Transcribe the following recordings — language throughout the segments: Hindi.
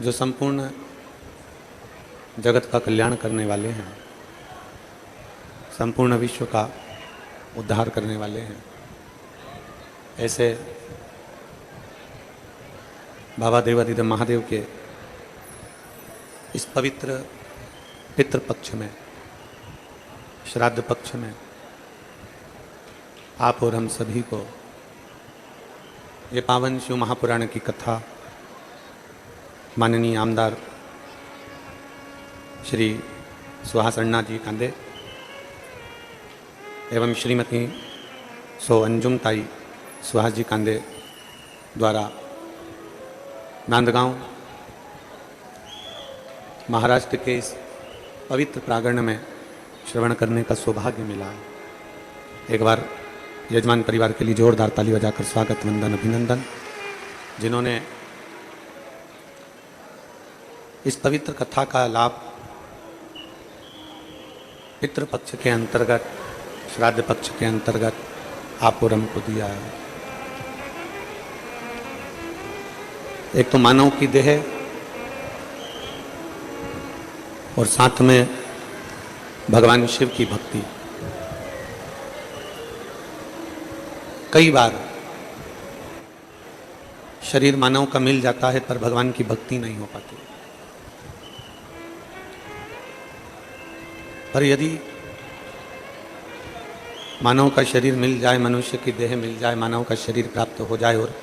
जो संपूर्ण जगत का कल्याण करने वाले हैं, संपूर्ण विश्व का उद्धार करने वाले हैं, ऐसे बाबा देवादिदेव महादेव के इस पवित्र पितृपक्ष में, श्राद्ध पक्ष में आप और हम सभी को ये पावन शिव महापुराण की कथा माननीय आमदार श्री सुहास अन्ना जी कांदे एवं श्रीमती सो अंजुम ताई सुहास जी कांदे द्वारा नांदगांव महाराष्ट्र के इस पवित्र प्रांगण में श्रवण करने का सौभाग्य मिला है। एक बार यजमान परिवार के लिए जोरदार ताली बजाकर स्वागत, वंदन, अभिनंदन। जिन्होंने इस पवित्र कथा का लाभ पितृपक्ष के अंतर्गत, श्राद्ध पक्ष के अंतर्गत आप और हमको दिया है। एक तो मानव की देह और साथ में भगवान शिव की भक्ति। कई बार शरीर मानव का मिल जाता है पर भगवान की भक्ति नहीं हो पाती। पर यदि मानव का शरीर मिल जाए, मनुष्य की देह मिल जाए, मानव का शरीर प्राप्त हो जाए और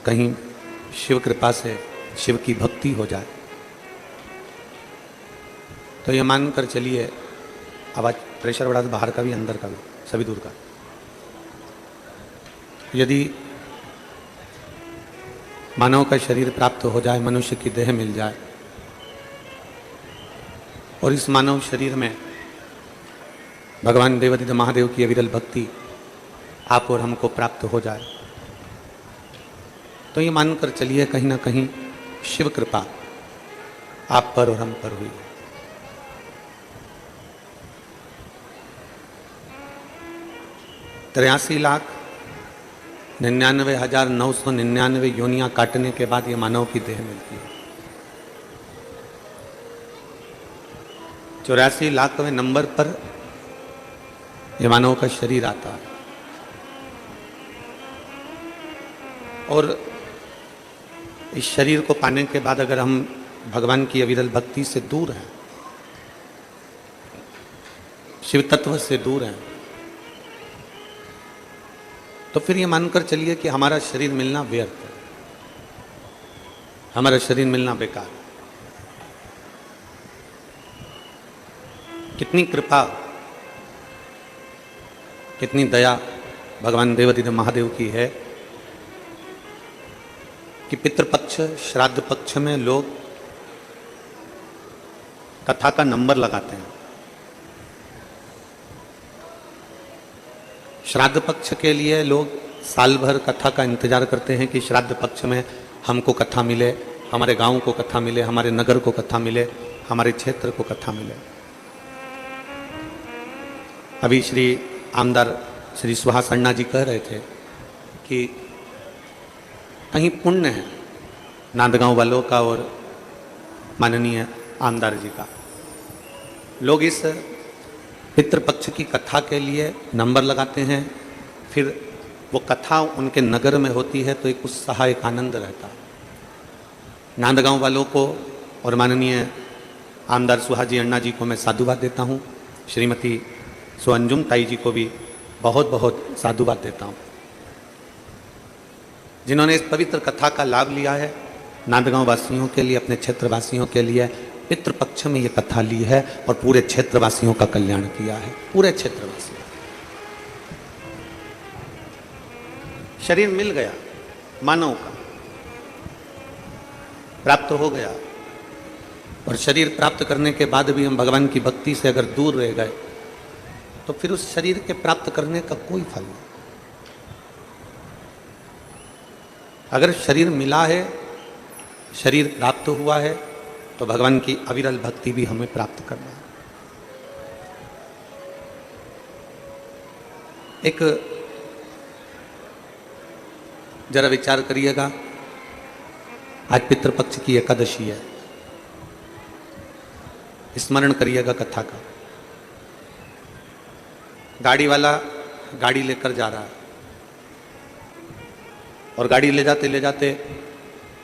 कहीं शिव कृपा से शिव की भक्ति हो जाए, तो ये मानकर चलिए, आवाज प्रेशर बढ़ा, बाहर का भी अंदर का भी सभी दूर का, यदि मानव का शरीर प्राप्त हो जाए, मनुष्य की देह मिल जाए और इस मानव शरीर में भगवान देवादिदेव महादेव की अविरल भक्ति आप और हमको प्राप्त हो जाए, तो ये मानकर चलिए कहीं ना कहीं शिव कृपा आप पर और हम पर हुई। 83,99,999 योनियां काटने के बाद ये मानव की देह मिलती है। 84 लाखवें नंबर पर ये मानव का शरीर आता है और इस शरीर को पाने के बाद अगर हम भगवान की अविरल भक्ति से दूर हैं, शिव तत्व से दूर हैं, तो फिर ये मानकर चलिए कि हमारा शरीर मिलना व्यर्थ है, हमारा शरीर मिलना बेकार। कितनी कृपा, कितनी दया भगवान देवादिदेव महादेव की है कि पितृपक्ष, श्राद्ध पक्ष में लोग कथा का नंबर लगाते हैं। श्राद्ध पक्ष के लिए लोग साल भर कथा का इंतजार करते हैं कि श्राद्ध पक्ष में हमको कथा मिले, हमारे गांव को कथा मिले, हमारे नगर को कथा मिले, हमारे क्षेत्र को कथा मिले। अभी श्री आमदार श्री सुहास अन्ना जी कह रहे थे कि कहीं पुण्य है नांदगांव वालों का और माननीय आमदार जी का। लोग इस पितृपक्ष की कथा के लिए नंबर लगाते हैं, फिर वो कथा उनके नगर में होती है तो एक उत्साह, एक आनंद रहता है। नांदगांव वालों को और माननीय आमदार सुहास जी अन्ना जी को मैं साधुवाद देता हूँ। श्रीमती सो अंजुम ताई जी को भी बहुत बहुत साधुवाद देता हूँ, जिन्होंने इस पवित्र कथा का लाभ लिया है। नांदगांव वासियों के लिए, अपने क्षेत्र वासियों के लिए पितृपक्ष में ये कथा ली है और पूरे क्षेत्रवासियों का कल्याण किया है। पूरे क्षेत्रवासियों, शरीर मिल गया, मानव का प्राप्त हो गया, और शरीर प्राप्त करने के बाद भी हम भगवान की भक्ति से अगर दूर रह गए तो फिर उस शरीर के प्राप्त करने का कोई फल नहीं। अगर शरीर मिला है, शरीर प्राप्त हुआ है, तो भगवान की अविरल भक्ति भी हमें प्राप्त करना है। एक जरा विचार करिएगा, आज पितृपक्ष की एकादशी है, स्मरण करिएगा कथा का। गाड़ी वाला गाड़ी लेकर जा रहा है और गाड़ी ले जाते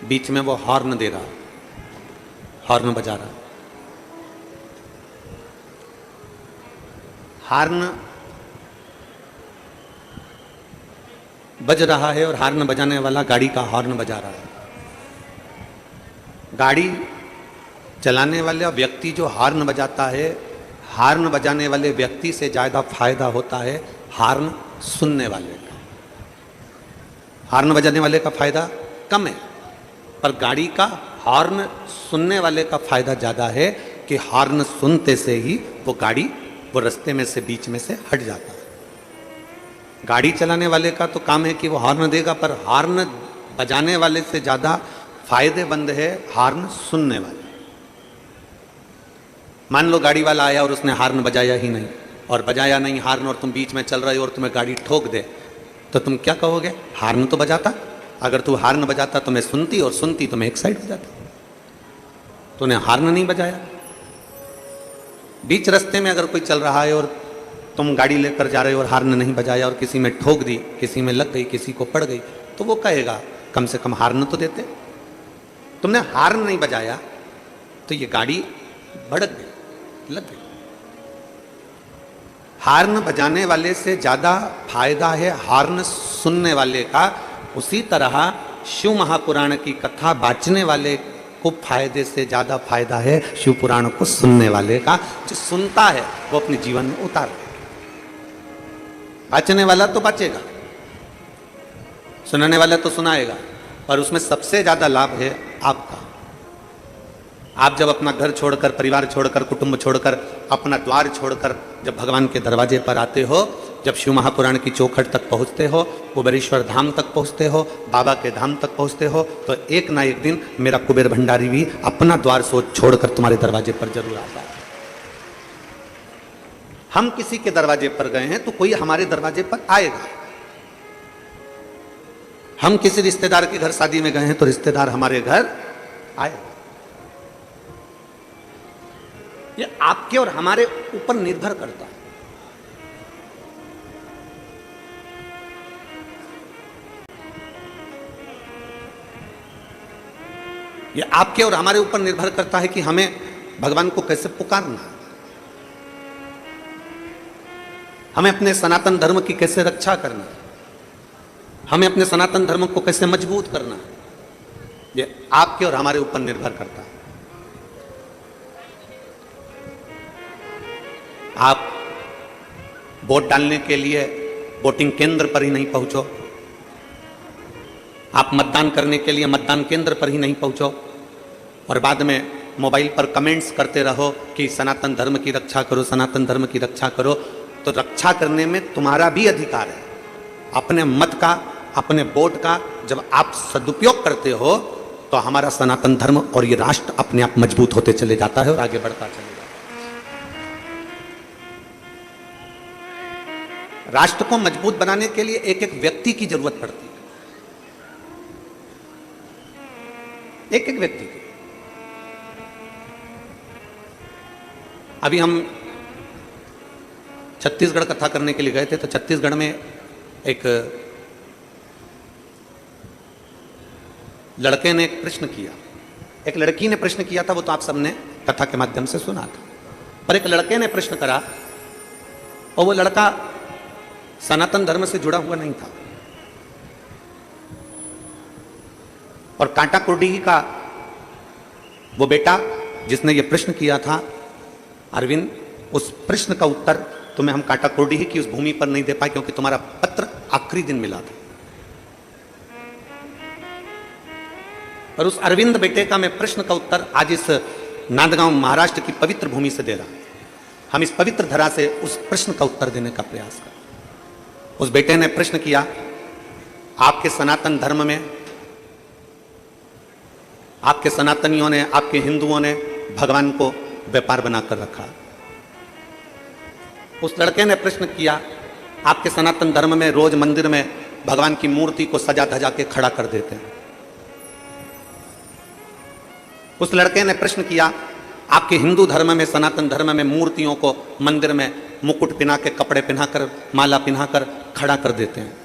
बीच में वो हॉर्न दे रहा, हॉर्न बजा रहा। हॉर्न बज रहा है और हॉर्न बजाने वाला गाड़ी का हॉर्न बजा रहा है। गाड़ी चलाने वाला व्यक्ति जो हॉर्न बजाता है, हॉर्न बजाने वाले व्यक्ति से ज़्यादा फायदा होता है हॉर्न सुनने वाले का। हॉर्न बजाने वाले का फायदा कम है, पर गाड़ी का हॉर्न सुनने वाले का फायदा ज़्यादा है कि हॉर्न सुनते से ही वो गाड़ी वो रास्ते में से बीच में से हट जाता है। गाड़ी चलाने वाले का तो काम है कि वो हॉर्न देगा, पर हॉर्न बजाने वाले से ज़्यादा फायदेमंद है हॉर्न सुनने वाले। मान लो गाड़ी वाला आया और उसने हॉर्न बजाया ही नहीं, और बजाया नहीं हॉर्न, और तुम बीच में चल रहे हो और तुम्हें गाड़ी ठोक दे, तो तुम क्या कहोगे? हॉर्न तो बजाता। अगर तू हॉर्न बजाता तो मैं सुनती, और सुनती तो मैं एक साइड हो जाती। तूने हॉर्न नहीं बजाया। बीच रास्ते में अगर कोई चल रहा है और तुम गाड़ी लेकर जा रहे हो और हॉर्न नहीं बजाया और किसी में ठोक दी, किसी में लग गई, किसी को पड़ गई, तो वो कहेगा कम से कम हॉर्न तो देते। तुमने हॉर्न नहीं बजाया तो ये गाड़ी भड़क गई, लग गई। हॉर्न बजाने वाले से ज़्यादा फायदा है हॉर्न सुनने वाले का। उसी तरह शिव महापुराण की कथा बाँचने वाले को फायदे से ज़्यादा फायदा है शिव पुराण को सुनने वाले का। जो सुनता है वो अपने जीवन में उतार। बाँचने वाला तो बाँचेगा, सुनाने वाला तो सुनाएगा, पर उसमें सबसे ज़्यादा लाभ है आपका। आप जब अपना घर छोड़कर, परिवार छोड़कर, कुटुंब छोड़कर, अपना द्वार छोड़कर जब भगवान के दरवाजे पर आते हो, जब शिव महापुराण की चौखट तक पहुंचते हो, कुबेरेश्वर धाम तक पहुंचते हो, बाबा के धाम तक पहुंचते हो, तो एक ना एक दिन मेरा कुबेर भंडारी भी अपना द्वार सोच छोड़कर तुम्हारे दरवाजे पर जरूर आता है। हम किसी के दरवाजे पर गए हैं तो कोई हमारे दरवाजे पर आएगा। हम किसी रिश्तेदार के घर शादी में गए हैं तो रिश्तेदार हमारे घर आएगा। ये आपके और हमारे ऊपर निर्भर करता है। ये आपके और हमारे ऊपर निर्भर करता है कि हमें भगवान को कैसे पुकारना है, हमें अपने सनातन धर्म की कैसे रक्षा करना है, हमें अपने सनातन धर्म को कैसे मजबूत करना है। ये आपके और हमारे ऊपर निर्भर करता है। आप वोट डालने के लिए वोटिंग केंद्र पर ही नहीं पहुंचो, आप मतदान करने के लिए मतदान केंद्र पर ही नहीं पहुंचो, और बाद में मोबाइल पर कमेंट्स करते रहो कि सनातन धर्म की रक्षा करो, सनातन धर्म की रक्षा करो। तो रक्षा करने में तुम्हारा भी अधिकार है। अपने मत का, अपने वोट का जब आप सदुपयोग करते हो तो हमारा सनातन धर्म और ये राष्ट्र अपने आप मजबूत होते चले जाता है और आगे बढ़ता चले जाता है। राष्ट्र को मजबूत बनाने के लिए एक एक व्यक्ति की जरूरत पड़ती है, एक एक व्यक्ति की। अभी हम छत्तीसगढ़ कथा करने के लिए गए थे, तो छत्तीसगढ़ में एक लड़के ने एक प्रश्न किया, एक लड़की ने प्रश्न किया था, वो तो आप सबने कथा के माध्यम से सुना था। पर एक लड़के ने प्रश्न करा और वो लड़का सनातन धर्म से जुड़ा हुआ नहीं था, और कांटा कुर्डी का वो बेटा जिसने ये प्रश्न किया था, अरविंद, उस प्रश्न का उत्तर तुम्हें हम कांटा कुर्डी की उस भूमि पर नहीं दे पाए क्योंकि तुम्हारा पत्र आखिरी दिन मिला था। और उस अरविंद बेटे का मैं प्रश्न का उत्तर आज इस नांदगांव महाराष्ट्र की पवित्र भूमि से दे रहा हूं। हम इस पवित्र धरा से उस प्रश्न का उत्तर देने का प्रयास करें। उस बेटे ने प्रश्न किया, आपके सनातन धर्म में, आपके सनातनियों ने, आपके हिंदुओं ने भगवान को व्यापार बनाकर रखा। उस लड़के ने प्रश्न किया, आपके सनातन धर्म में रोज मंदिर में भगवान की मूर्ति को सजा धजा के खड़ा कर देते हैं। उस लड़के ने प्रश्न किया, आपके हिंदू धर्म में, सनातन धर्म में मूर्तियों को मंदिर में मुकुट पहना के, कपड़े पहनाकर, माला पहनाकर खड़ा कर देते हैं।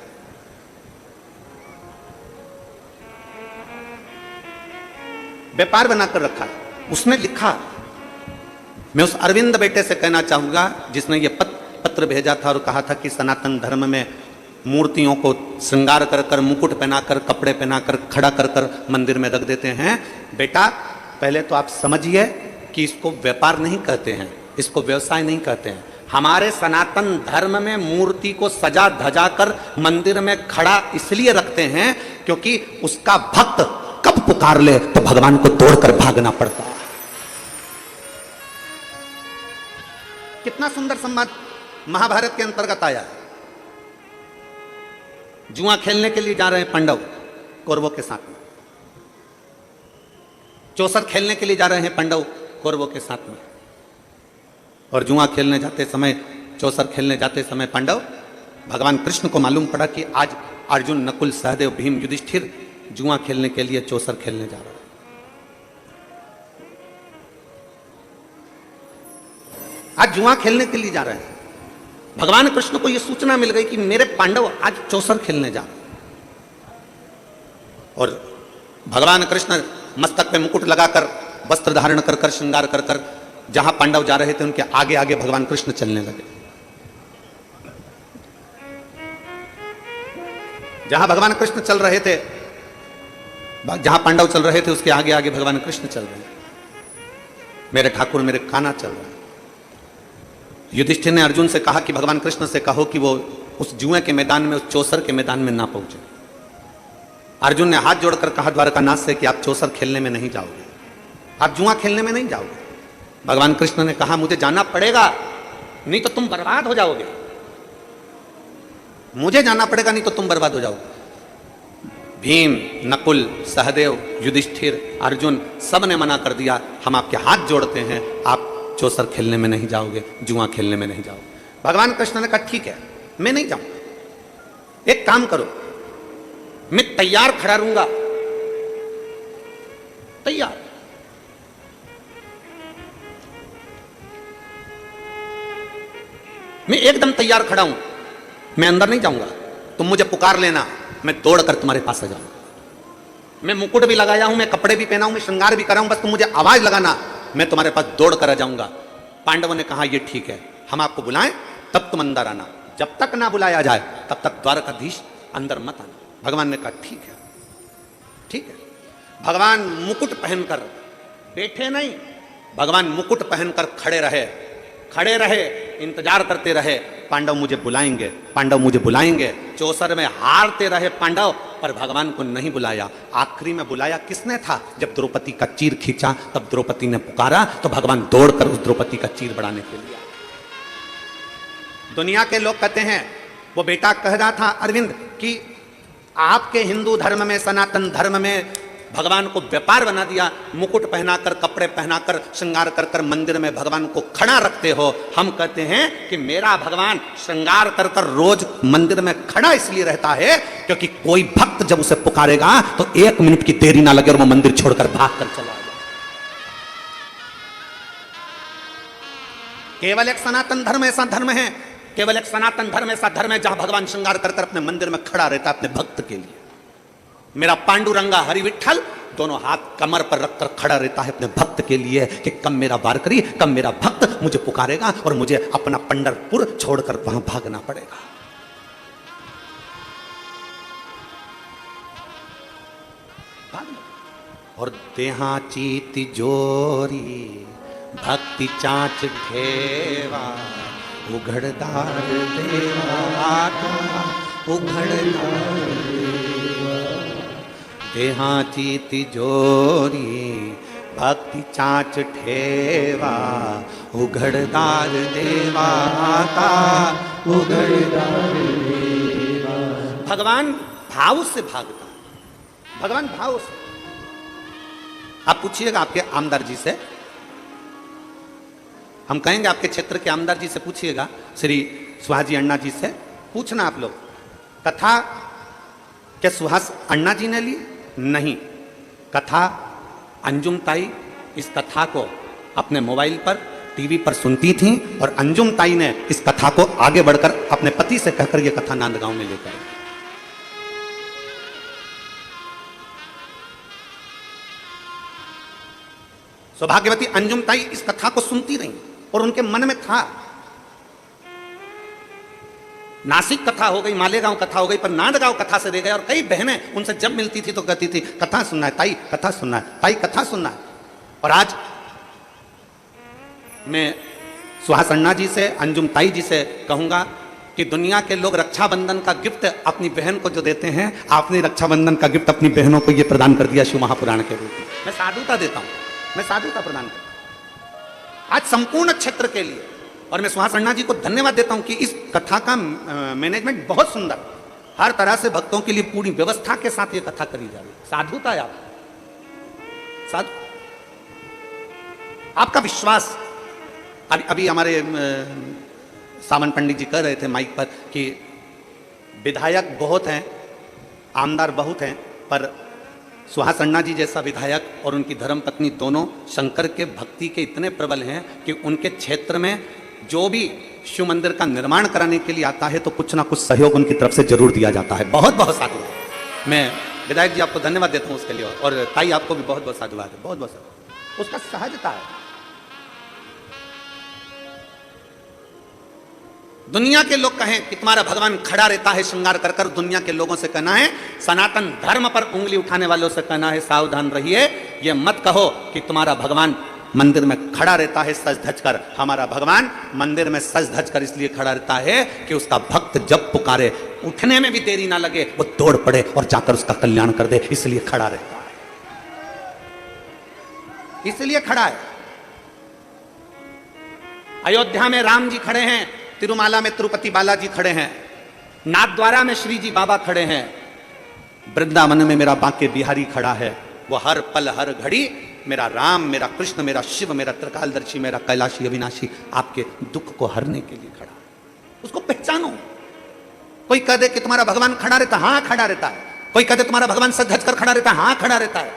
व्यापार बनाकर रखा है। उसने लिखा, मैं उस अरविंद बेटे से कहना चाहूंगा जिसने ये पत्र भेजा था और कहा था कि सनातन धर्म में मूर्तियों को श्रृंगार कर कर, मुकुट पहनाकर, कपड़े पहनाकर, खड़ा कर कर मंदिर में रख देते हैं। बेटा, पहले तो आप समझिए कि इसको व्यापार नहीं कहते हैं, इसको व्यवसाय नहीं कहते हैं। हमारे सनातन धर्म में मूर्ति को सजा धजा कर मंदिर में खड़ा इसलिए रखते हैं क्योंकि उसका भक्त कब पुकार ले तो भगवान को तोड़कर भागना पड़ता है। कितना सुंदर संवाद महाभारत के अंतर्गत आया। जुआ खेलने के लिए जा रहे हैं पांडव कौरवों के साथ में, चौसर खेलने के लिए जा रहे हैं पांडव कौरवों के साथ में, और जुआ खेलने जाते समय, चौसर खेलने जाते समय पांडव, भगवान कृष्ण को मालूम पड़ा कि आज अर्जुन, नकुल, सहदेव, भीम, युधिष्ठिर जुआ खेलने के लिए चौसर खेलने जा रहा है। आज जुआ खेलने के लिए जा रहे हैं। भगवान कृष्ण को यह सूचना मिल गई कि मेरे पांडव आज चौसर खेलने जा रहे हैं। और भगवान कृष्ण मस्तक पे मुकुट लगाकर, वस्त्र धारण कर कर, श्रृंगार कर कर जहां पांडव जा रहे थे उनके आगे आगे भगवान कृष्ण चलने लगे। जहां भगवान कृष्ण चल रहे थे, जहां पांडव चल रहे थे उसके आगे आगे भगवान कृष्ण चल रहे हैं। मेरे ठाकुर, मेरे कान्हा चल रहे हैं। युधिष्ठिर ने अर्जुन से कहा कि भगवान कृष्ण से कहो कि वो उस जुए के मैदान में, उस चौसर के मैदान में ना पहुंचे। अर्जुन ने हाथ जोड़कर कहा द्वारकानाथ से कि आप चौसर खेलने में नहीं जाओगे, आप जुआ खेलने में नहीं जाओगे। भगवान कृष्ण ने कहा मुझे जाना पड़ेगा, नहीं तो तुम बर्बाद हो जाओगे, मुझे जाना पड़ेगा, नहीं तो तुम बर्बाद हो जाओगे। भीम, नकुल, सहदेव, युधिष्ठिर, अर्जुन सब ने मना कर दिया, हम आपके हाथ जोड़ते हैं, आप चौसर खेलने में नहीं जाओगे, जुआ खेलने में नहीं जाओगे। भगवान कृष्ण ने कहा ठीक है, मैं नहीं जाऊंगा। एक काम करो, मैं तैयार खड़ा रहूंगा, तैयार। मैं एकदम तैयार खड़ा हूं, मैं अंदर नहीं जाऊंगा, तुम मुझे पुकार लेना, मैं दौड़कर तुम्हारे पास आ जाऊंगा। मैं मुकुट भी लगाया हूं, मैं कपड़े भी पहना हूं, मैं श्रृंगार भी करा हूं, बस तुम मुझे आवाज लगाना, मैं तुम्हारे पास दौड़ कर आ जाऊंगा। पांडवों ने कहा ये ठीक है, हम आपको बुलाएं तब तुम अंदर आना, जब तक ना बुलाया जाए तब तक द्वारकाधीश अंदर मत आना। भगवान ने कहा ठीक है, ठीक है। भगवान मुकुट पहनकर बैठे नहीं, भगवान मुकुट पहनकर खड़े रहे, खड़े रहे, इंतजार करते रहे, पांडव मुझे बुलाएंगे, पांडव मुझे बुलाएंगे। चौसर में हारते रहे पांडव, पर भगवान को नहीं बुलाया। आखिरी में बुलाया किसने था? जब द्रौपदी का चीर खींचा तब द्रौपदी ने पुकारा तो भगवान दौड़कर उस द्रौपदी का चीर बढ़ाने के लिए। दुनिया के लोग कहते हैं, वो बेटा कह रहा था अरविंद कि आपके हिंदू धर्म में, सनातन धर्म में भगवान को व्यापार बना दिया, मुकुट पहनाकर, कपड़े पहनाकर, श्रृंगार कर कर मंदिर में भगवान को खड़ा रखते हो। हम कहते हैं कि मेरा भगवान श्रृंगार कर कर रोज मंदिर में खड़ा इसलिए रहता है क्योंकि कोई भक्त जब उसे पुकारेगा तो 1 मिनट की देरी ना लगे और वो मंदिर छोड़कर भाग कर चला जाए। केवल एक सनातन धर्म ऐसा धर्म है, केवल एक सनातन धर्म ऐसा धर्म है जहां भगवान श्रृंगार कर कर अपने मंदिर में खड़ा रहता है अपने भक्त के लिए। मेरा पांडुरंगा हरि विठल दोनों हाथ कमर पर रखकर खड़ा रहता है अपने भक्त के लिए कि कब मेरा वारकरी, कब मेरा भक्त मुझे पुकारेगा और मुझे अपना पंढरपुर छोड़कर वहां भागना पड़ेगा। और देहाची तिजोरी भक्ति चाच घेवा, उघड़दार देवा उघड़दार देहाची तिजोरी भक्ति चाच ठेवा, उघड़दार देवा का उघड़दार देवा। भगवान भाव से भागता, भगवान भाव से। आप पूछिएगा आपके आमदार जी से, हम कहेंगे आपके क्षेत्र के आमदार जी से पूछिएगा, श्री सुहाजी अण्णा जी से पूछना आप लोग, कथा क्या सुहास अण्णा जी ने ली? नहीं, कथा अंजुम ताई इस कथा को अपने मोबाइल पर, टीवी पर सुनती थीं और अंजुम ताई ने इस कथा को आगे बढ़कर अपने पति से कहकर यह कथा नांदगांव में लेकर आई। सौभाग्यवती अंजुम ताई इस कथा को सुनती रही और उनके मन में था। नासिक कथा हो गई, मालेगांव कथा हो गई, पर नांदगांव कथा से रह गए। और कई बहनें उनसे जब मिलती थी तो कहती थी कथा सुनना है ताई, कथा सुनना है ताई, कथा सुनना है। और आज मैं सुहासन्ना जी से, अंजुम ताई जी से कहूंगा कि दुनिया के लोग रक्षाबंधन का गिफ्ट अपनी बहन को जो देते हैं, आपने रक्षाबंधन का गिफ्ट अपनी बहनों को यह प्रदान कर दिया शिव महापुराण के रूप में। मैं साधुता देता हूं, मैं साधुता प्रदान करता हूं आज संपूर्ण क्षेत्र के लिए। और मैं सुहासन्ना जी को धन्यवाद देता हूं कि इस कथा का मैनेजमेंट बहुत सुंदर, हर तरह से भक्तों के लिए पूरी व्यवस्था के साथ ये कथा करी जा रही है। साधुता है आप, साधु आपका विश्वास। अभी हमारे सावन पंडित जी कह रहे थे माइक पर कि विधायक बहुत हैं, आमदार बहुत हैं, पर सुहासन्ना जी जैसा विधायक और उनकी धर्मपत्नी दोनों शंकर के भक्ति के इतने प्रबल हैं कि उनके क्षेत्र में जो भी शिव मंदिर का निर्माण कराने के लिए आता है तो कुछ ना कुछ सहयोग उनकी तरफ से जरूर दिया जाता है। बहुत बहुत साधुवाद। मैं विधायक जी आपको धन्यवाद देता हूं उसके लिए, और ताई आपको भी बहुत बहुत साधुवाद है, बहुत बहुत साधुवाद। उसका सहजता है। दुनिया के लोग कहें कि तुम्हारा भगवान खड़ा रहता है श्रृंगार कर कर, दुनिया के लोगों से कहना है, सनातन धर्म पर उंगली उठाने वालों से कहना है सावधान रहिए। यह मत कहो कि तुम्हारा भगवान मंदिर में खड़ा रहता है सज धज कर। हमारा भगवान मंदिर में सज धज कर इसलिए खड़ा रहता है कि उसका भक्त जब पुकारे, उठने में भी देरी ना लगे, वो दौड़ पड़े और जाकर उसका कल्याण कर दे, इसलिए खड़ा रहता है, इसलिए खड़ा है। अयोध्या में राम जी खड़े हैं, तिरुमाला में तिरुपति बालाजी खड़े हैं, नाथद्वारा में श्री जी बाबा खड़े हैं, वृंदावन में मेरा बांके बिहारी खड़ा है। वो हर पल हर घड़ी मेरा राम, मेरा कृष्ण, मेरा शिव, मेरा त्रिकालदर्शी, मेरा कैलाशी अविनाशी आपके दुख को हरने के लिए खड़ा। उसको पहचानो। कोई कह दे कि तुम्हारा भगवान खड़ा रहता, हाँ खड़ा रहता है। कोई कह दे तुम्हारा भगवान सज धज कर खड़ा रहता है, हाँ खड़ा रहता है।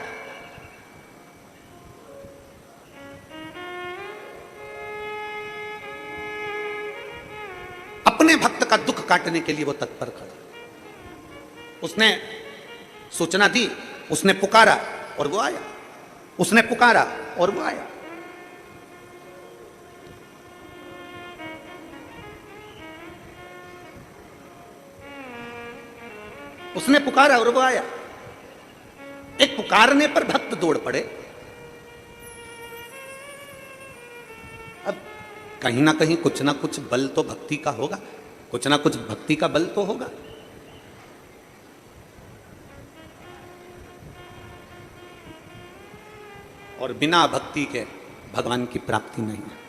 अपने भक्त का दुख काटने के लिए वो तत्पर खड़ा। उसने सूचना दी, उसने पुकारा और वो आया, उसने पुकारा और वो आया। उसने पुकारा और वो आया। एक पुकारने पर भक्त दौड़ पड़े। अब कहीं ना कहीं कुछ ना कुछ बल तो भक्ति का होगा, कुछ ना कुछ भक्ति का बल तो होगा। और बिना भक्ति के भगवान की प्राप्ति नहीं है।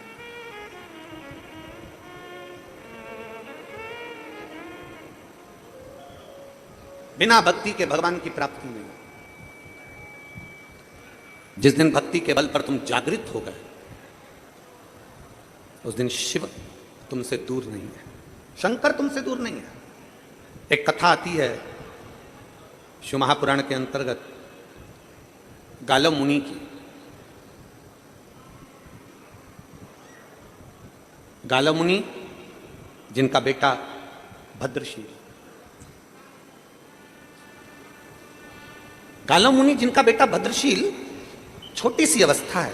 बिना भक्ति के भगवान की प्राप्ति नहीं है। जिस दिन भक्ति के बल पर तुम जागृत हो गए, उस दिन शिव तुमसे दूर नहीं है, शंकर तुमसे दूर नहीं है। एक कथा आती है शिव महापुराण के अंतर्गत गालव मुनि की। गालव मुनि जिनका बेटा भद्रशील, गालव मुनि जिनका बेटा भद्रशील छोटी सी अवस्था है,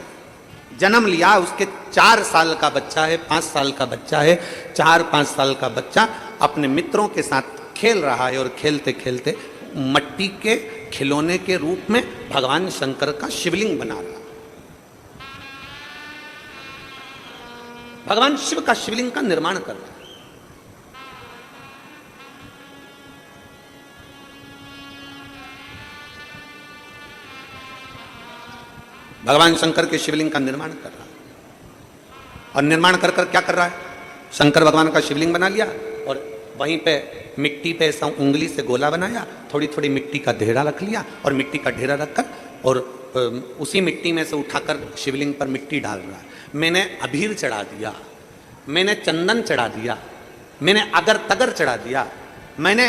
जन्म लिया, उसके 4 साल का बच्चा है, 5 साल का बच्चा है। 4-5 साल का बच्चा अपने मित्रों के साथ खेल रहा है और खेलते खेलते मट्टी के खिलौने के रूप में भगवान शंकर का शिवलिंग बना रहा है। भगवान शिव का शिवलिंग का निर्माण कर रहा है। भगवान शंकर के शिवलिंग का निर्माण कर रहा है। और निर्माण कर कर क्या कर रहा है? शंकर भगवान का शिवलिंग बना लिया और वहीं पे मिट्टी पे ऐसा उंगली से गोला बनाया, थोड़ी थोड़ी मिट्टी का ढेरा रख लिया और मिट्टी का ढेरा रखकर और उसी मिट्टी में से उठाकर शिवलिंग पर मिट्टी डाल रहा है। मैंने अबीर चढ़ा दिया, मैंने चंदन चढ़ा दिया, मैंने अगर तगर चढ़ा दिया, मैंने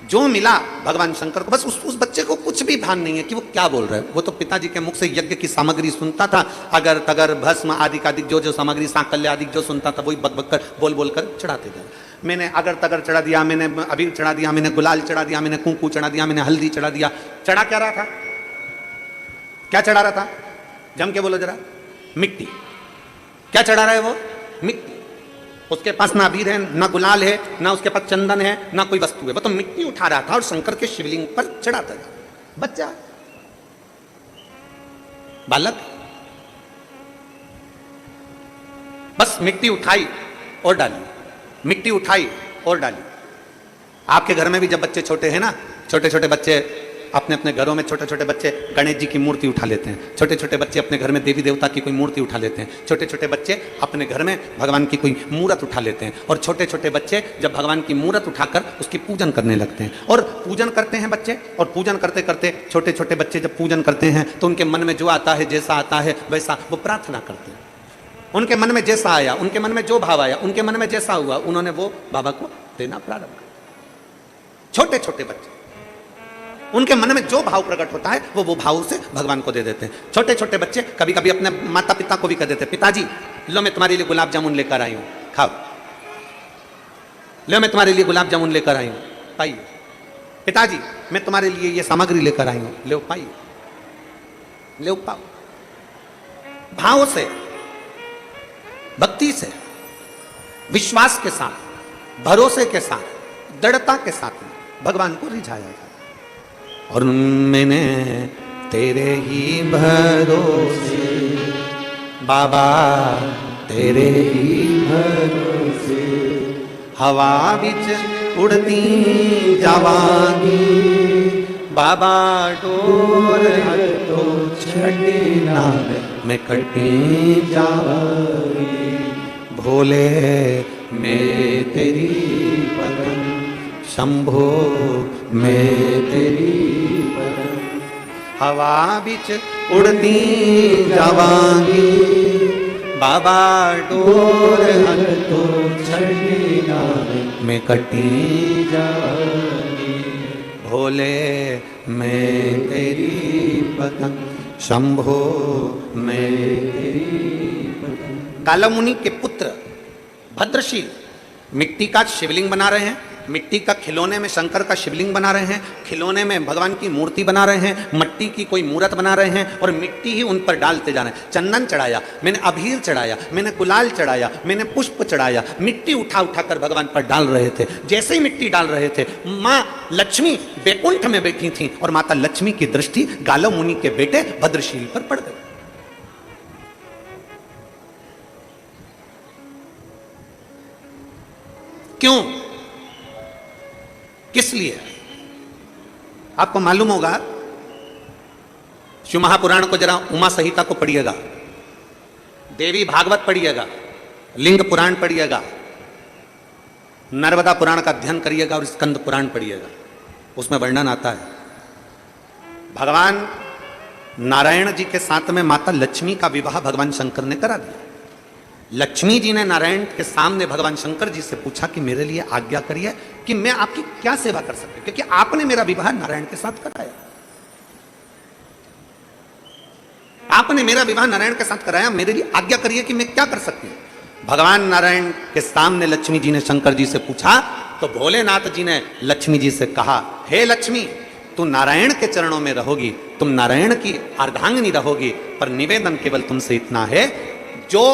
जो मिला भगवान शंकर को, बस उस बच्चे को कुछ भी भान नहीं है कि वो क्या बोल रहा है। वो तो पिताजी के मुख से यज्ञ की सामग्री सुनता था, अगर तगर भस्म आदि का जो सामग्री सांकल्य आदि जो सुनता था वही बक बक कर बोल बोल कर चढ़ाते थे। मैंने अगर तगर चढ़ा दिया, मैंने अबीर चढ़ा दिया, मैंने गुलाल चढ़ा दिया, मैंने कुंकू चढ़ा दिया, मैंने हल्दी चढ़ा दिया। चढ़ा क्या रहा था? क्या चढ़ा रहा था? जम के बोलो जरा। मिट्टी। क्या चढ़ा रहा है वो? मिट्टी। उसके पास ना अबीर है, ना गुलाल है, ना उसके पास चंदन है, ना कोई वस्तु है। वो तो मिट्टी उठा रहा था और शंकर के शिवलिंग पर चढ़ाता था। बच्चा, बालक, बस मिट्टी उठाई और डाली, मिट्टी उठाई और डाली। आपके घर में भी जब बच्चे छोटे हैं ना, छोटे छोटे बच्चे अपने अपने घरों में, छोटे छोटे बच्चे गणेश जी की मूर्ति उठा लेते हैं, छोटे छोटे बच्चे अपने घर में देवी देवता की कोई मूर्ति उठा लेते हैं, छोटे छोटे बच्चे अपने घर में भगवान की कोई मूर्त उठा लेते हैं। और छोटे छोटे बच्चे जब भगवान की मूर्त उठाकर उसकी पूजन करने लगते हैं, और पूजन करते हैं बच्चे, और पूजन करते करते छोटे छोटे बच्चे जब पूजन करते हैं तो उनके मन में जो आता है, जैसा आता है वैसा वो प्रार्थना करते हैं। उनके मन में जैसा आया, उनके मन में जो भाव आया, उनके मन में जैसा हुआ, उन्होंने वो बाबा को देना प्रारंभ किया। छोटे छोटे बच्चे, उनके मन में जो भाव प्रकट होता है वो भाव से भगवान को दे देते हैं। छोटे छोटे बच्चे कभी कभी अपने माता पिता को भी कह देते हैं, पिताजी लो मैं तुम्हारे लिए गुलाब जामुन लेकर आई हूं, खाओ। लो मैं तुम्हारे लिए गुलाब जामुन लेकर आई हूं, पाइए। पिताजी मैं तुम्हारे लिए ये सामग्री लेकर आई हूं, लो पाइए, लो पाओ। भाव से, भक्ति से, विश्वास के साथ, भरोसे के साथ, दृढ़ता के साथ भगवान को रिझाया जाए। और मैंने तेरे ही भरोसे बाबा, तेरे ही भरोसे हवा बिच उड़ती जावांगी बाबा, डोर तो छड़ी ना मैं कटी जावांगी। भोले मैं तेरी पतंग, शंभो मैं तेरी पतंग, हवा बिच उड़ती जावांगी बाबा, डोर तो छड़ी ना मैं कटी जावांगी। भोले मैं तेरी पतंग, शंभो मैं तेरी पतंग। काला मुनि के पुत्र भद्रशील मिट्टी का शिवलिंग बना रहे हैं, मिट्टी का खिलौने में शंकर का शिवलिंग बना रहे हैं, खिलौने में भगवान की मूर्ति बना रहे हैं, मट्टी की कोई मूर्त बना रहे हैं और मिट्टी ही उन पर डालते जा रहे हैं। चंदन चढ़ाया, मैंने अबीर चढ़ाया, मैंने गुलाल चढ़ाया, मैंने पुष्प चढ़ाया, मिट्टी उठा उठा कर भगवान पर डाल रहे थे। जैसे ही मिट्टी डाल रहे थे, माँ लक्ष्मी वैकुंठ में बैठी थी और माता लक्ष्मी की दृष्टि गालव मुनि के बेटे भद्रशील पर पड़ गई। क्यों? किस लिए? आपको मालूम होगा, शिव महापुराण को जरा उमा संहिता को पढ़िएगा, देवी भागवत पढ़िएगा, लिंग पुराण पढ़िएगा, नर्मदा पुराण का अध्ययन करिएगा और स्कंद पुराण पढ़िएगा। उसमें वर्णन आता है भगवान नारायण जी के साथ में माता लक्ष्मी का विवाह भगवान शंकर ने करा दिया। लक्ष्मी जी ने नारायण के सामने भगवान शंकर जी से पूछा कि मेरे लिए आज्ञा करिए कि मैं आपकी क्या सेवा कर सकती हूं, क्योंकि आपने मेरा विवाह नारायण के साथ कराया। आपने मेरा विवाह नारायण के साथ कराया, मेरे लिए आज्ञा करिए कि मैं क्या कर सकती हूं। भगवान नारायण के सामने लक्ष्मी जी ने शंकर जी से पूछा तो भोलेनाथ जी ने लक्ष्मी जी से कहा, हे लक्ष्मी, तू नारायण के चरणों में रहोगी, तुम नारायण की अर्धांगिनी रहोगी, पर निवेदन केवल तुमसे इतना है, जो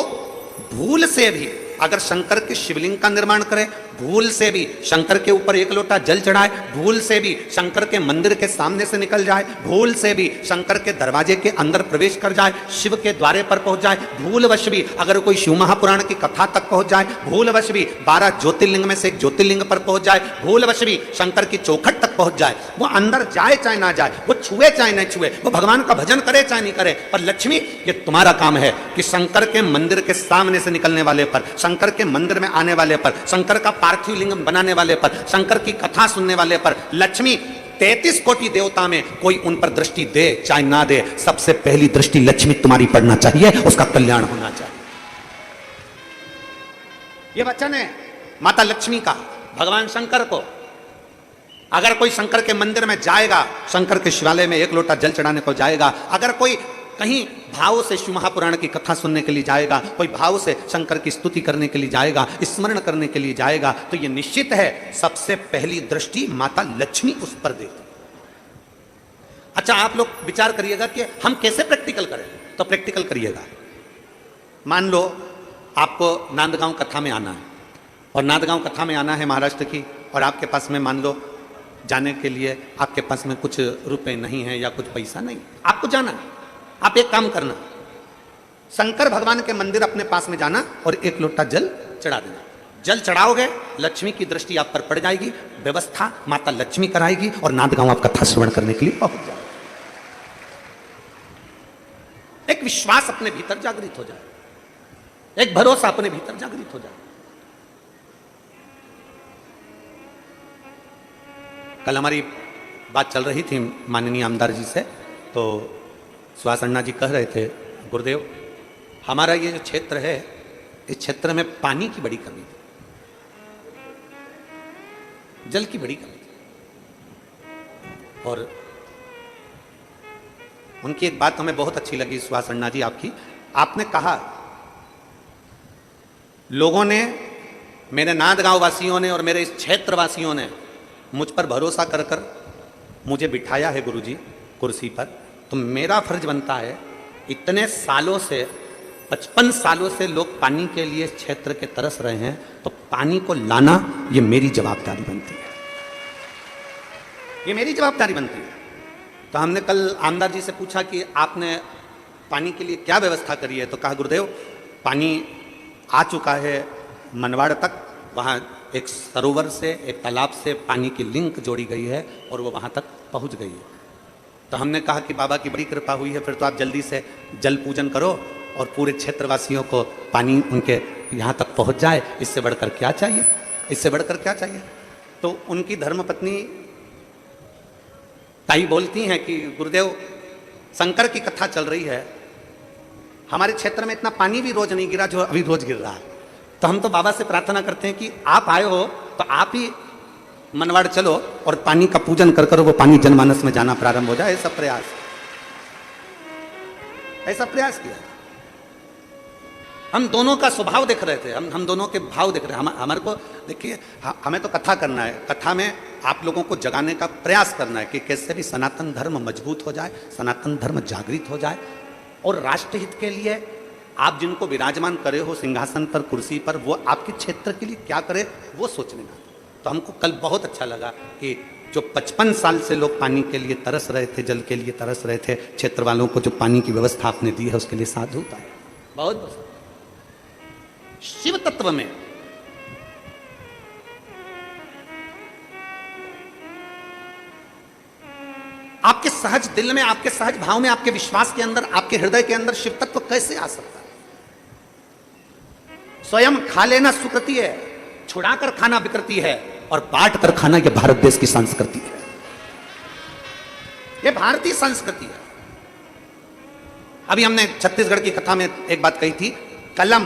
भूल से भी अगर शंकर के शिवलिंग का निर्माण करे, भूल से भी शंकर के ऊपर एक लोटा जल चढ़ाए, भूल से भी शंकर के मंदिर के सामने से निकल जाए, भूल से भी शंकर के दरवाजे के अंदर प्रवेश कर जाए, शिव के द्वारे पर पहुंच जाए, भूलवश भी अगर कोई शिव महापुराण की कथा तक पहुंच जाए, भूलवश भी 12 ज्योतिर्लिंग में से एक ज्योतिर्लिंग पर पहुंच जाए, भूलवश भी शंकर की चौखट तक पहुंच जाए, वो अंदर जाए चाहे ना जाए, वो छुए चाहे न छुए, वो भगवान का भजन करे चाहे नहीं करे, पर लक्ष्मी ये तुम्हारा काम है कि शंकर के मंदिर के सामने से निकलने वाले पर, शंकर के मंदिर में आने वाले पर, शंकर का पार्थिव लिंग बनाने वाले पर, शंकर की कथा सुनने वाले पर, लक्ष्मी 33 कोटि देवता में कोई उन पर दृष्टि दे चाहे ना दे, सबसे पहली दृष्टि लक्ष्मी तुम्हारी पड़ना चाहिए, उसका कल्याण होना चाहिए। ये वचन है माता लक्ष्मी का भगवान शंकर को। अगर कोई शंकर के मंदिर में जाएगा, शंकर के शिवालय में एक लोटा जल चढ़ाने को जाएगा, अगर कोई कहीं भाव से शिव महापुराण की कथा सुनने के लिए जाएगा, कोई भाव से शंकर की स्तुति करने के लिए जाएगा, स्मरण करने के लिए जाएगा, तो यह निश्चित है सबसे पहली दृष्टि माता लक्ष्मी उस पर देती। अच्छा, आप लोग विचार करिएगा कि हम कैसे प्रैक्टिकल करें, तो प्रैक्टिकल करिएगा। मान लो आपको नांदगांव कथा में आना है, और नांदगांव कथा में आना है महाराष्ट्र की, और आपके पास में मान लो जाने के लिए आपके पास में कुछ रुपए नहीं है या कुछ पैसा नहीं, आपको जाना है। आप एक काम करना, शंकर भगवान के मंदिर अपने पास में जाना और एक लोटा जल चढ़ा देना। जल चढ़ाओगे, लक्ष्मी की दृष्टि आप पर पड़ जाएगी, व्यवस्था माता लक्ष्मी कराएगी और नांदगांव आप कथा श्रवण करने के लिए पहुंच जाएगा। एक विश्वास अपने भीतर जागृत हो जाए, एक भरोसा अपने भीतर जागृत हो जाए। कल हमारी बात चल रही थी माननीय आमदार जी से, तो सुहास अन्ना जी कह रहे थे, गुरुदेव हमारा ये जो क्षेत्र है, इस क्षेत्र में पानी की बड़ी कमी थी, जल की बड़ी कमी थी। और उनकी एक बात हमें बहुत अच्छी लगी सुहास अन्ना जी आपकी। आपने कहा लोगों ने, मेरे नांदगांव वासियों ने और मेरे इस क्षेत्र वासियों ने मुझ पर भरोसा कर कर मुझे बिठाया है गुरुजी कुर्सी पर, तो मेरा फर्ज बनता है, इतने सालों से 55 सालों से लोग पानी के लिए क्षेत्र के तरस रहे हैं, तो पानी को लाना ये मेरी जवाबदारी बनती है, ये मेरी जवाबदारी बनती है। तो हमने कल आमदार जी से पूछा कि आपने पानी के लिए क्या व्यवस्था करी है, तो कहा गुरुदेव पानी आ चुका है मनवाड़ तक, वहाँ एक सरोवर से, एक तालाब से पानी की लिंक जोड़ी गई है और वो वहाँ तक पहुँच गई है। तो हमने कहा कि बाबा की बड़ी कृपा हुई है, फिर तो आप जल्दी से जल पूजन करो और पूरे क्षेत्रवासियों को पानी उनके यहाँ तक पहुँच जाए, इससे बढ़कर क्या चाहिए, इससे बढ़कर क्या चाहिए। तो उनकी धर्मपत्नी ताई बोलती हैं कि गुरुदेव शंकर की कथा चल रही है, हमारे क्षेत्र में इतना पानी भी रोज नहीं गिरा जो अभी रोज गिर रहा है, तो हम तो बाबा से प्रार्थना करते हैं कि आप आए हो तो आप ही मनवाड़ चलो और पानी का पूजन कर कर वो पानी जनमानस में जाना प्रारंभ हो जाए। ऐसा प्रयास किया। हम दोनों का स्वभाव देख रहे थे, हम दोनों के भाव देख रहे हैं। हमारे को देखिए, हमें तो कथा करना है, कथा में आप लोगों को जगाने का प्रयास करना है कि कैसे भी सनातन धर्म मजबूत हो जाए, सनातन धर्म जागृत हो जाए, और राष्ट्रहित के लिए आप जिनको विराजमान करे हो सिंहासन पर, कुर्सी पर, वो आपके क्षेत्र के लिए क्या करे वो सोचने का। तो हमको कल बहुत अच्छा लगा कि जो 55 साल से लोग पानी के लिए तरस रहे थे, जल के लिए तरस रहे थे, क्षेत्र वालों को जो पानी की व्यवस्था आपने दी है उसके लिए साधुता है। बहुत बहुत शिव तत्व में आपके सहज दिल में, आपके सहज भाव में, आपके विश्वास के अंदर, आपके हृदय के अंदर शिव तत्व कैसे आ सकता है। स्वयं खा लेना सुकृति है, छुड़ाकर खाना विकृति है, और बांट कर खाना यह भारत देश की संस्कृति है, यह भारतीय संस्कृति है। अभी हमने छत्तीसगढ़ की कथा में एक बात कही थी, कलम,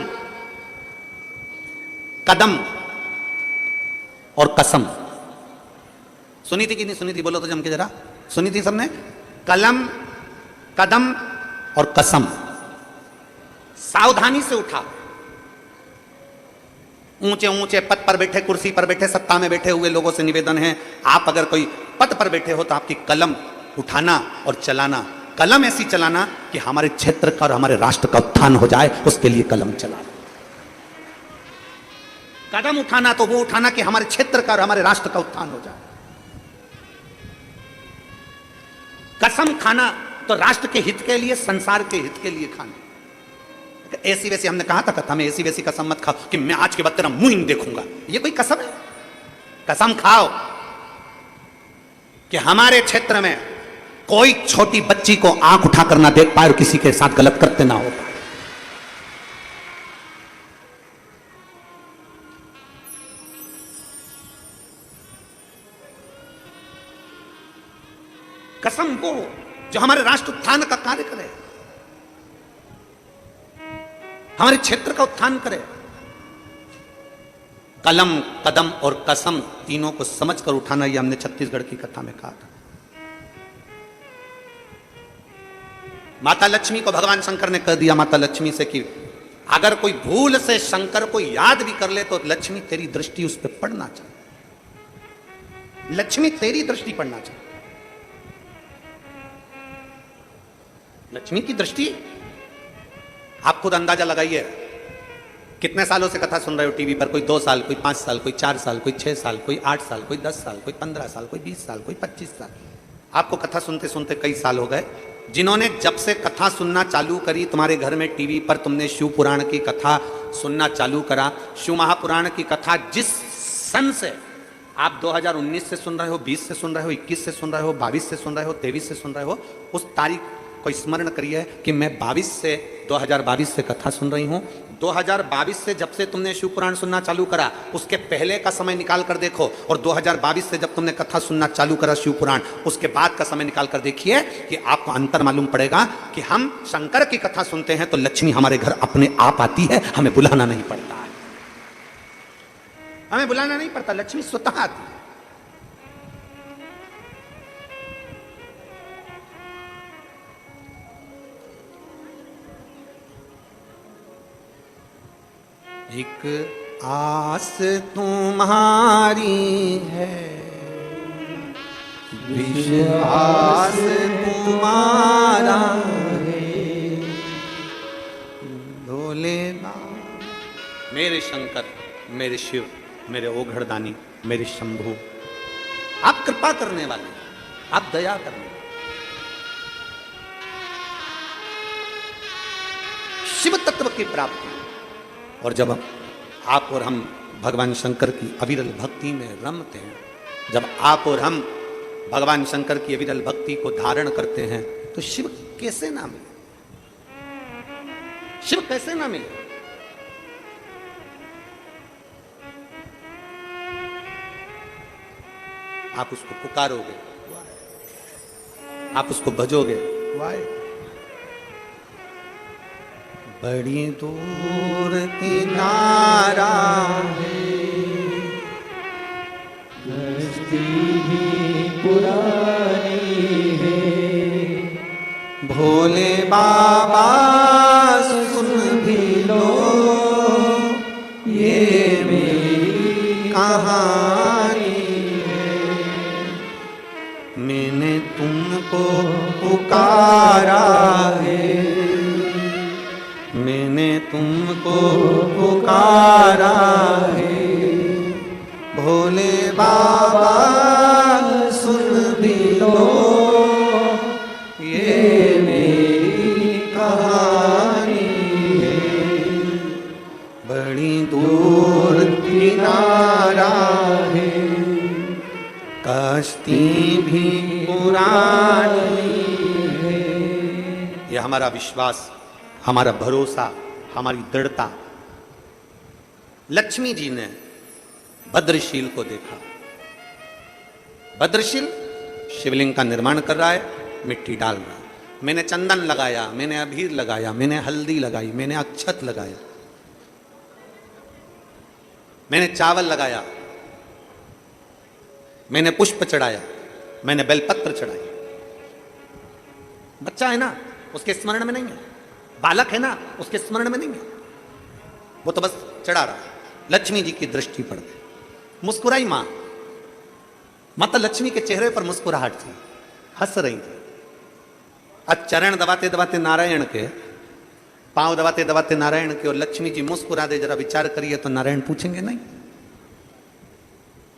कदम और कसम। सुनी थी कि नहीं सुनी थी, बोलो तो जम के जरा। सुनी थी सबने? कलम, कदम और कसम। सावधानी से उठा, ऊंचे ऊंचे पद पर बैठे, कुर्सी पर बैठे, सत्ता में बैठे हुए लोगों से निवेदन है, आप अगर कोई पद पर बैठे हो तो आपकी कलम उठाना और चलाना, कलम ऐसी चलाना कि हमारे क्षेत्र का और हमारे राष्ट्र का उत्थान हो जाए, उसके लिए कलम चलाना। कदम उठाना तो वो उठाना कि हमारे क्षेत्र का और हमारे राष्ट्र का उत्थान हो जाए। कसम खाना तो राष्ट्र के हित के लिए, संसार के हित के लिए खाना। ऐसी वैसी हमने कहा था कथा में, ऐसी वैसी कसम मत खाओ कि मैं आज के बाद तेरा मुंह नहीं देखूंगा, ये कोई कसम है? कसम खाओ कि हमारे क्षेत्र में कोई छोटी बच्ची को आंख उठाकर ना देख पाए और किसी के साथ गलत करते ना हो पाए। कसम वो जो हमारे राष्ट्र उत्थान का कार्य करे, हमारे क्षेत्र का उत्थान करे। कलम, कदम और कसम तीनों को समझ कर उठाना, यह हमने छत्तीसगढ़ की कथा में कहा था। माता लक्ष्मी को भगवान शंकर ने कह दिया माता लक्ष्मी से कि अगर कोई भूल से शंकर को याद भी कर ले तो लक्ष्मी तेरी दृष्टि उस पर पड़ना चाहिए, लक्ष्मी तेरी दृष्टि पड़ना चाहिए। लक्ष्मी की दृष्टि आप खुद अंदाजा लगाइए। कितने सालों से कथा सुन रहे हो टीवी पर? कोई 2 साल, कोई 5 साल, कोई 4 साल, कोई 6 साल, कोई 8 साल, कोई 10 साल, कोई 15 साल, कोई 20 साल, कोई 25 साल। आपको कथा सुनते सुनते कई साल हो गए। जिन्होंने जब से कथा सुनना चालू करी, तुम्हारे घर में टीवी पर तुमने शिव पुराण की कथा सुनना चालू करा, शिव महापुराण की कथा जिस सन से आप 2019 से सुन रहे हो, 20 से सुन रहे हो, 21 से सुन रहे हो, 22 से सुन रहे हो, 23 से सुन रहे हो, उस तारीख को स्मरण करिए कि मैं 2022 से कथा सुन रही हूं। 2022 से जब से तुमने शिव पुराण सुनना चालू करा, उसके पहले का समय निकाल कर देखो, और 2022 से जब तुमने कथा सुनना चालू करा शिव पुराण, उसके बाद का समय निकाल कर देखिए कि आपको अंतर मालूम पड़ेगा कि हम शंकर की कथा सुनते हैं तो लक्ष्मी हमारे घर अपने आप आती है, हमें बुलाना नहीं पड़ता है, हमें बुलाना नहीं पड़ता, लक्ष्मी स्वतः आती है। एक आस तुम्हारी है, विश्वास तुम्हारा है, भोले बाबा मेरे शंकर, मेरे शिव, मेरे ओघड़दानी, मेरे शंभु, आप कृपा करने वाले, आप दया करने वाले। शिव तत्व की प्राप्ति, और जब आप और हम भगवान शंकर की अविरल भक्ति में रमते हैं, जब आप और हम भगवान शंकर की अविरल भक्ति को धारण करते हैं, तो शिव कैसे ना मिले, शिव कैसे ना मिले। आप उसको पुकारोगे, आप उसको भजोगे, वाहे। बड़ी दूर किनारा है, कश्ती भी पुरानी है, भोले बाबा सुन भी लो ये मेरी कहानी है। मैंने तुमको पुकारा है, मैंने तुमको पुकारा है, भोले बाबा सुन भी लो ये मेरी कहानी है। बड़ी दूर किनारा है, कश्ती भी पुरानी है। यह हमारा विश्वास, हमारा भरोसा, हमारी दृढ़ता। लक्ष्मी जी ने भद्रशील को देखा। भद्रशील शिवलिंग का निर्माण कर रहा है, मिट्टी डाल रहा है। मैंने चंदन लगाया, मैंने अबीर लगाया, मैंने हल्दी लगाई, मैंने अक्षत लगाया, मैंने चावल लगाया, मैंने पुष्प चढ़ाया, मैंने बेलपत्र चढ़ाई। बच्चा है ना, उसके स्मरण में नहीं है, बालक है ना, उसके स्मरण में नहीं है, वो तो बस चढ़ा रहा है। लक्ष्मी जी की दृष्टि पड़ गई, मुस्कुराई मां। माता लक्ष्मी के चेहरे पर मुस्कुराहट थी, हंस रही थी। आज चरण दबाते दबाते नारायण के, पांव दबाते दबाते नारायण के, और लक्ष्मी जी मुस्कुरा दे, जरा विचार करिए तो नारायण पूछेंगे नहीं?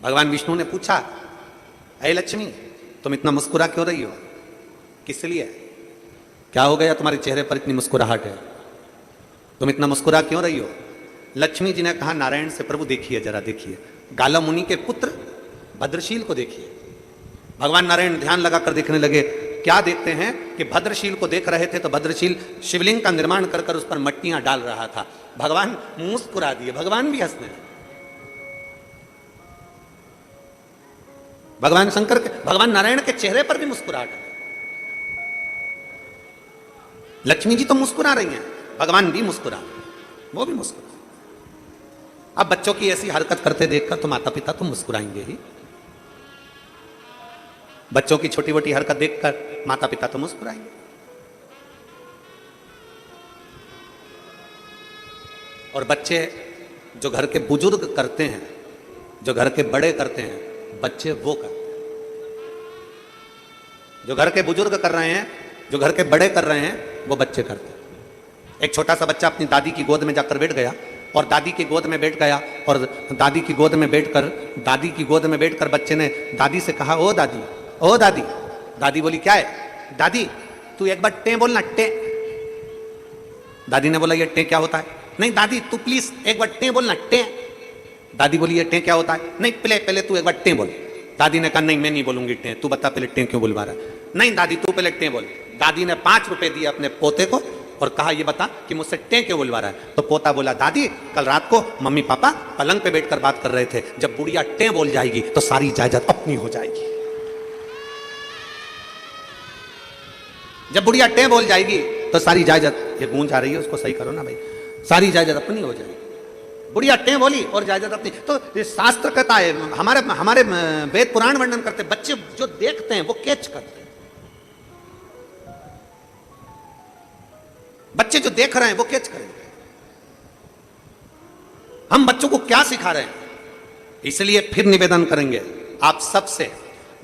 भगवान विष्णु ने पूछा, अरे लक्ष्मी तुम इतना मुस्कुरा क्यों रही हो, किस लिए, क्या हो गया तुम्हारे चेहरे पर इतनी मुस्कुराहट है, तुम इतना मुस्कुरा क्यों रही हो? लक्ष्मी जी ने कहा नारायण से, प्रभु देखिए, जरा देखिए, गाला मुनि के पुत्र भद्रशील को देखिए। भगवान नारायण ध्यान लगाकर देखने लगे। क्या देखते हैं कि भद्रशील को देख रहे थे तो भद्रशील शिवलिंग का निर्माण कर कर उस पर मट्टियां डाल रहा था। भगवान मुस्कुरा दिए, भगवान भी हंसने लगे। भगवान शंकर के, भगवान नारायण के चेहरे पर भी मुस्कुराहट है। लक्ष्मी जी तो मुस्कुरा रही हैं, भगवान भी मुस्कुरा, वो भी मुस्कुरा। अब बच्चों की ऐसी हरकत करते देखकर तो माता पिता तो मुस्कुराएंगे ही। बच्चों की छोटी मोटी हरकत देखकर माता पिता तो मुस्कुराएंगे। और बच्चे जो घर के बुजुर्ग करते हैं, जो घर के बड़े करते हैं, बच्चे वो करते हैं। जो घर के बुजुर्ग कर रहे हैं, जो घर के बड़े कर रहे हैं, वो बच्चे करते हैं। एक छोटा सा बच्चा अपनी दादी की गोद में जाकर बैठ गया और दादी की गोद में बैठ गया और दादी की गोद में बैठकर बच्चे ने दादी से कहा, ओ दादी, ओ दादी। दादी बोली, क्या है? दादी तू एक बार टे बोलना, टे। दादी ने बोला, ये टे क्या होता है? नहीं दादी तू प्लीज एक बार टे बोलना, टे। दादी बोली, ये टे क्या होता है? नहीं पहले तू एक बार टे बोल। दादी ने कहा, नहीं मैं नहीं बोलूंगी टे, तू बता पहले टे क्यों बुलवा रहा है? नहीं दादी तू पहले टे बोल। दादी ने 5 रुपए दिए अपने पोते को और कहा, ये बता कि मुझसे टे क्यों बुलवा रहा है? तो पोता बोला, दादी कल रात को मम्मी पापा पलंग पे बैठकर बात कर रहे थे, जब बुढ़िया टे बोल जाएगी तो सारी जायदाद अपनी हो जाएगी। जब बुढ़िया टे बोल जाएगी तो सारी जायदाद, ये गूंज आ रही है उसको सही करो ना भाई, सारी जायदाद अपनी हो जाएगी। बुढ़िया टे बोली और जायदाद अपनी। तो ये शास्त्र कहता है, हमारे वेद पुराण वर्णन करते, बच्चे जो देखते हैं वो कैच करते हैं। बच्चे जो देख रहे हैं वो कैच करेंगे। हम बच्चों को क्या सिखा रहे हैं? इसलिए फिर निवेदन करेंगे आप सबसे,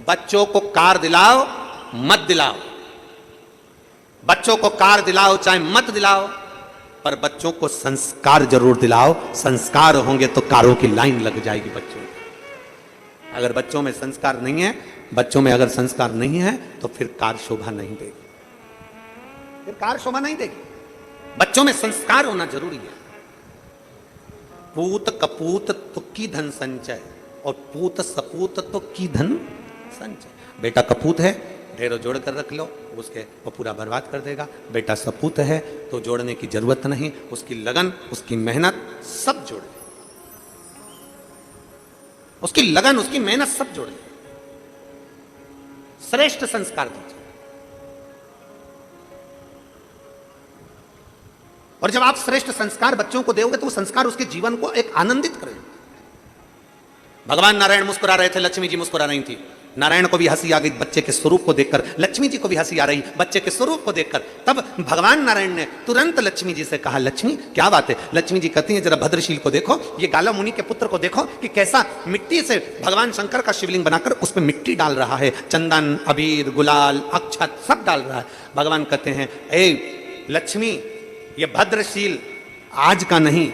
बच्चों को कार दिलाओ मत दिलाओ, बच्चों को कार दिलाओ चाहे मत दिलाओ, पर बच्चों को संस्कार जरूर दिलाओ। संस्कार होंगे तो कारों की लाइन लग जाएगी बच्चों में। अगर बच्चों में संस्कार नहीं है, बच्चों में अगर संस्कार नहीं है तो फिर कार शोभा नहीं देगी, फिर कार शोभा नहीं देगी। बच्चों में संस्कार होना जरूरी है। पूत कपूत तो की धन संचय और पूत सपूत तो की धन संचय। बेटा कपूत है, ढेरों जोड़ कर रख लो, उसके वो पूरा बर्बाद कर देगा। बेटा सपूत है तो जोड़ने की जरूरत नहीं, उसकी लगन, उसकी मेहनत सब जोड़ दे, उसकी लगन, उसकी मेहनत सब जोड़ दे। श्रेष्ठ संस्कार दीजिए। और जब आप श्रेष्ठ संस्कार बच्चों को दोगे तो वो संस्कार उसके जीवन को एक आनंदित करेंगे। भगवान नारायण मुस्कुरा रहे थे, लक्ष्मी जी मुस्कुरा रही थी। नारायण को भी हंसी आ गई बच्चे के स्वरूप को देखकर, लक्ष्मी जी को भी हंसी आ रही बच्चे के स्वरूप को देखकर। तब भगवान नारायण ने तुरंत लक्ष्मी जी से कहा, लक्ष्मी क्या बात है? लक्ष्मी जी कहती हैं, जरा भद्रशील को देखो, ये गाला मुनि के पुत्र को देखो कि कैसा मिट्टी से भगवान शंकर का शिवलिंग बनाकर उसमें मिट्टी डाल रहा है, चंदन, अबीर, गुलाल, अक्षत सब डाल रहा है। भगवान कहते हैं, ए लक्ष्मी, ये भद्रशील आज का नहीं,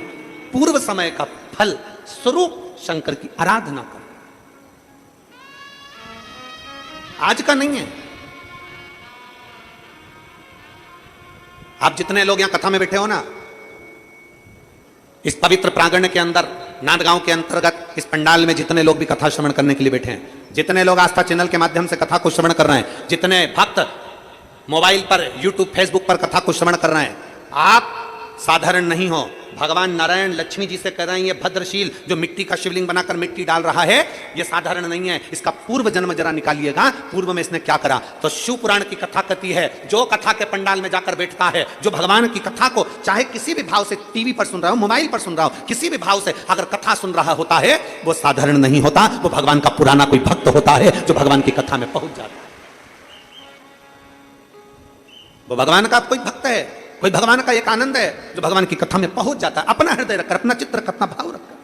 पूर्व समय का फल स्वरूप शंकर की आराधना कर, आज का नहीं है। आप जितने लोग यहां कथा में बैठे हो ना, इस पवित्र प्रांगण के अंदर, नांदगांव के अंतर्गत इस पंडाल में जितने लोग भी कथा श्रवण करने के लिए बैठे हैं, जितने लोग आस्था चैनल के माध्यम से कथा को श्रवण कर रहे हैं, जितने भक्त मोबाइल पर, यूट्यूब, फेसबुक पर कथा को श्रवण कर रहे हैं, आप साधारण नहीं हो। भगवान नारायण लक्ष्मी जी से कह रहे हैं, ये भद्रशील जो मिट्टी का शिवलिंग बनाकर मिट्टी डाल रहा है, ये साधारण नहीं है, इसका पूर्व जन्म जरा निकालिएगा। पूर्व में इसने क्या करा? तो शिव पुराण की कथा कहती है, जो कथा के पंडाल में जाकर बैठता है, जो भगवान की कथा को चाहे किसी भी भाव से टीवी पर सुन रहा हो, मोबाइल पर सुन रहा हो, किसी भी भाव से अगर कथा सुन रहा होता है, वो साधारण नहीं होता, वो भगवान का पुराना कोई भक्त होता है जो भगवान की कथा में पहुंच जाता है। वो भगवान का कोई भक्त है, कोई भगवान का एक आनंद है जो भगवान की कथा में पहुंच जाता है, अपना हृदय रखकर, अपना चित्र रखकर, अपना भाव रखकर।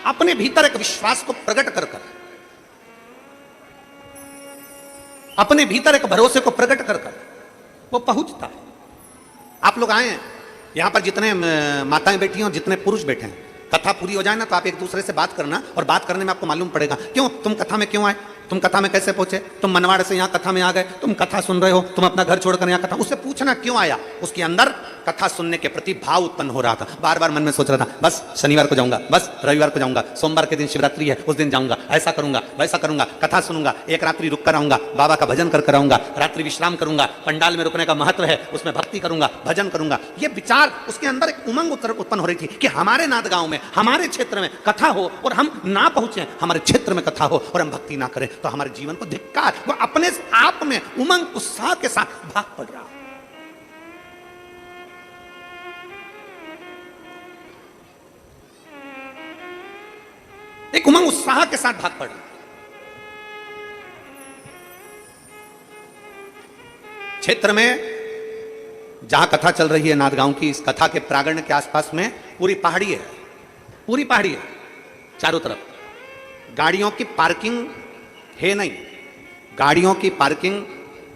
अपने भीतर एक विश्वास को प्रकट कर कर, अपने भीतर एक भरोसे को प्रकट कर कर वो पहुंचता है। आप लोग आए हैं यहां पर, जितने माताएं बैठी हैं और जितने पुरुष बैठे हैं, कथा पूरी हो जाए ना तो आप एक दूसरे से बात करना, और बात करने में आपको मालूम पड़ेगा क्यों तुम कथा में क्यों आए, तुम कथा में कैसे पहुंचे, तुम मनवाड़ से यहाँ कथा में आ गए, तुम कथा सुन रहे हो, तुम अपना घर छोड़कर यहाँ कथा, उससे पूछना क्यों आया। उसके अंदर कथा सुनने के प्रति भाव उत्पन्न हो रहा था। बार बार मन में सोच रहा था, बस शनिवार को जाऊंगा, बस रविवार को जाऊंगा, सोमवार के दिन शिवरात्रि है उस दिन जाऊंगा, ऐसा करूंगा, वैसा करूंगा, कथा सुनूंगा, एक रात्रि रुक कर आऊंगा, बाबा का भजन कर आऊंगा, रात्रि विश्राम करूंगा, पंडाल में रुकने का महत्व है, उसमें भक्ति करूंगा, भजन करूंगा। ये विचार उसके अंदर एक उमंग उत्पन्न हो रही थी कि हमारे नांदगांव में, हमारे क्षेत्र में कथा हो और हम ना पहुंचे, हमारे क्षेत्र में कथा हो और हम भक्ति ना करें। तो हमारे जीवन को धिक्कार, वो अपने आप में उमंग उत्साह के साथ भाग पड़ रहा। एक उमंग उत्साह के साथ भाग पड़ रहा। क्षेत्र में जहां कथा चल रही है नांदगांव की, इस कथा के प्रांगण के आसपास में पूरी पहाड़ी है, पूरी पहाड़ी है चारों तरफ। गाड़ियों की पार्किंग है नहीं, गाड़ियों की पार्किंग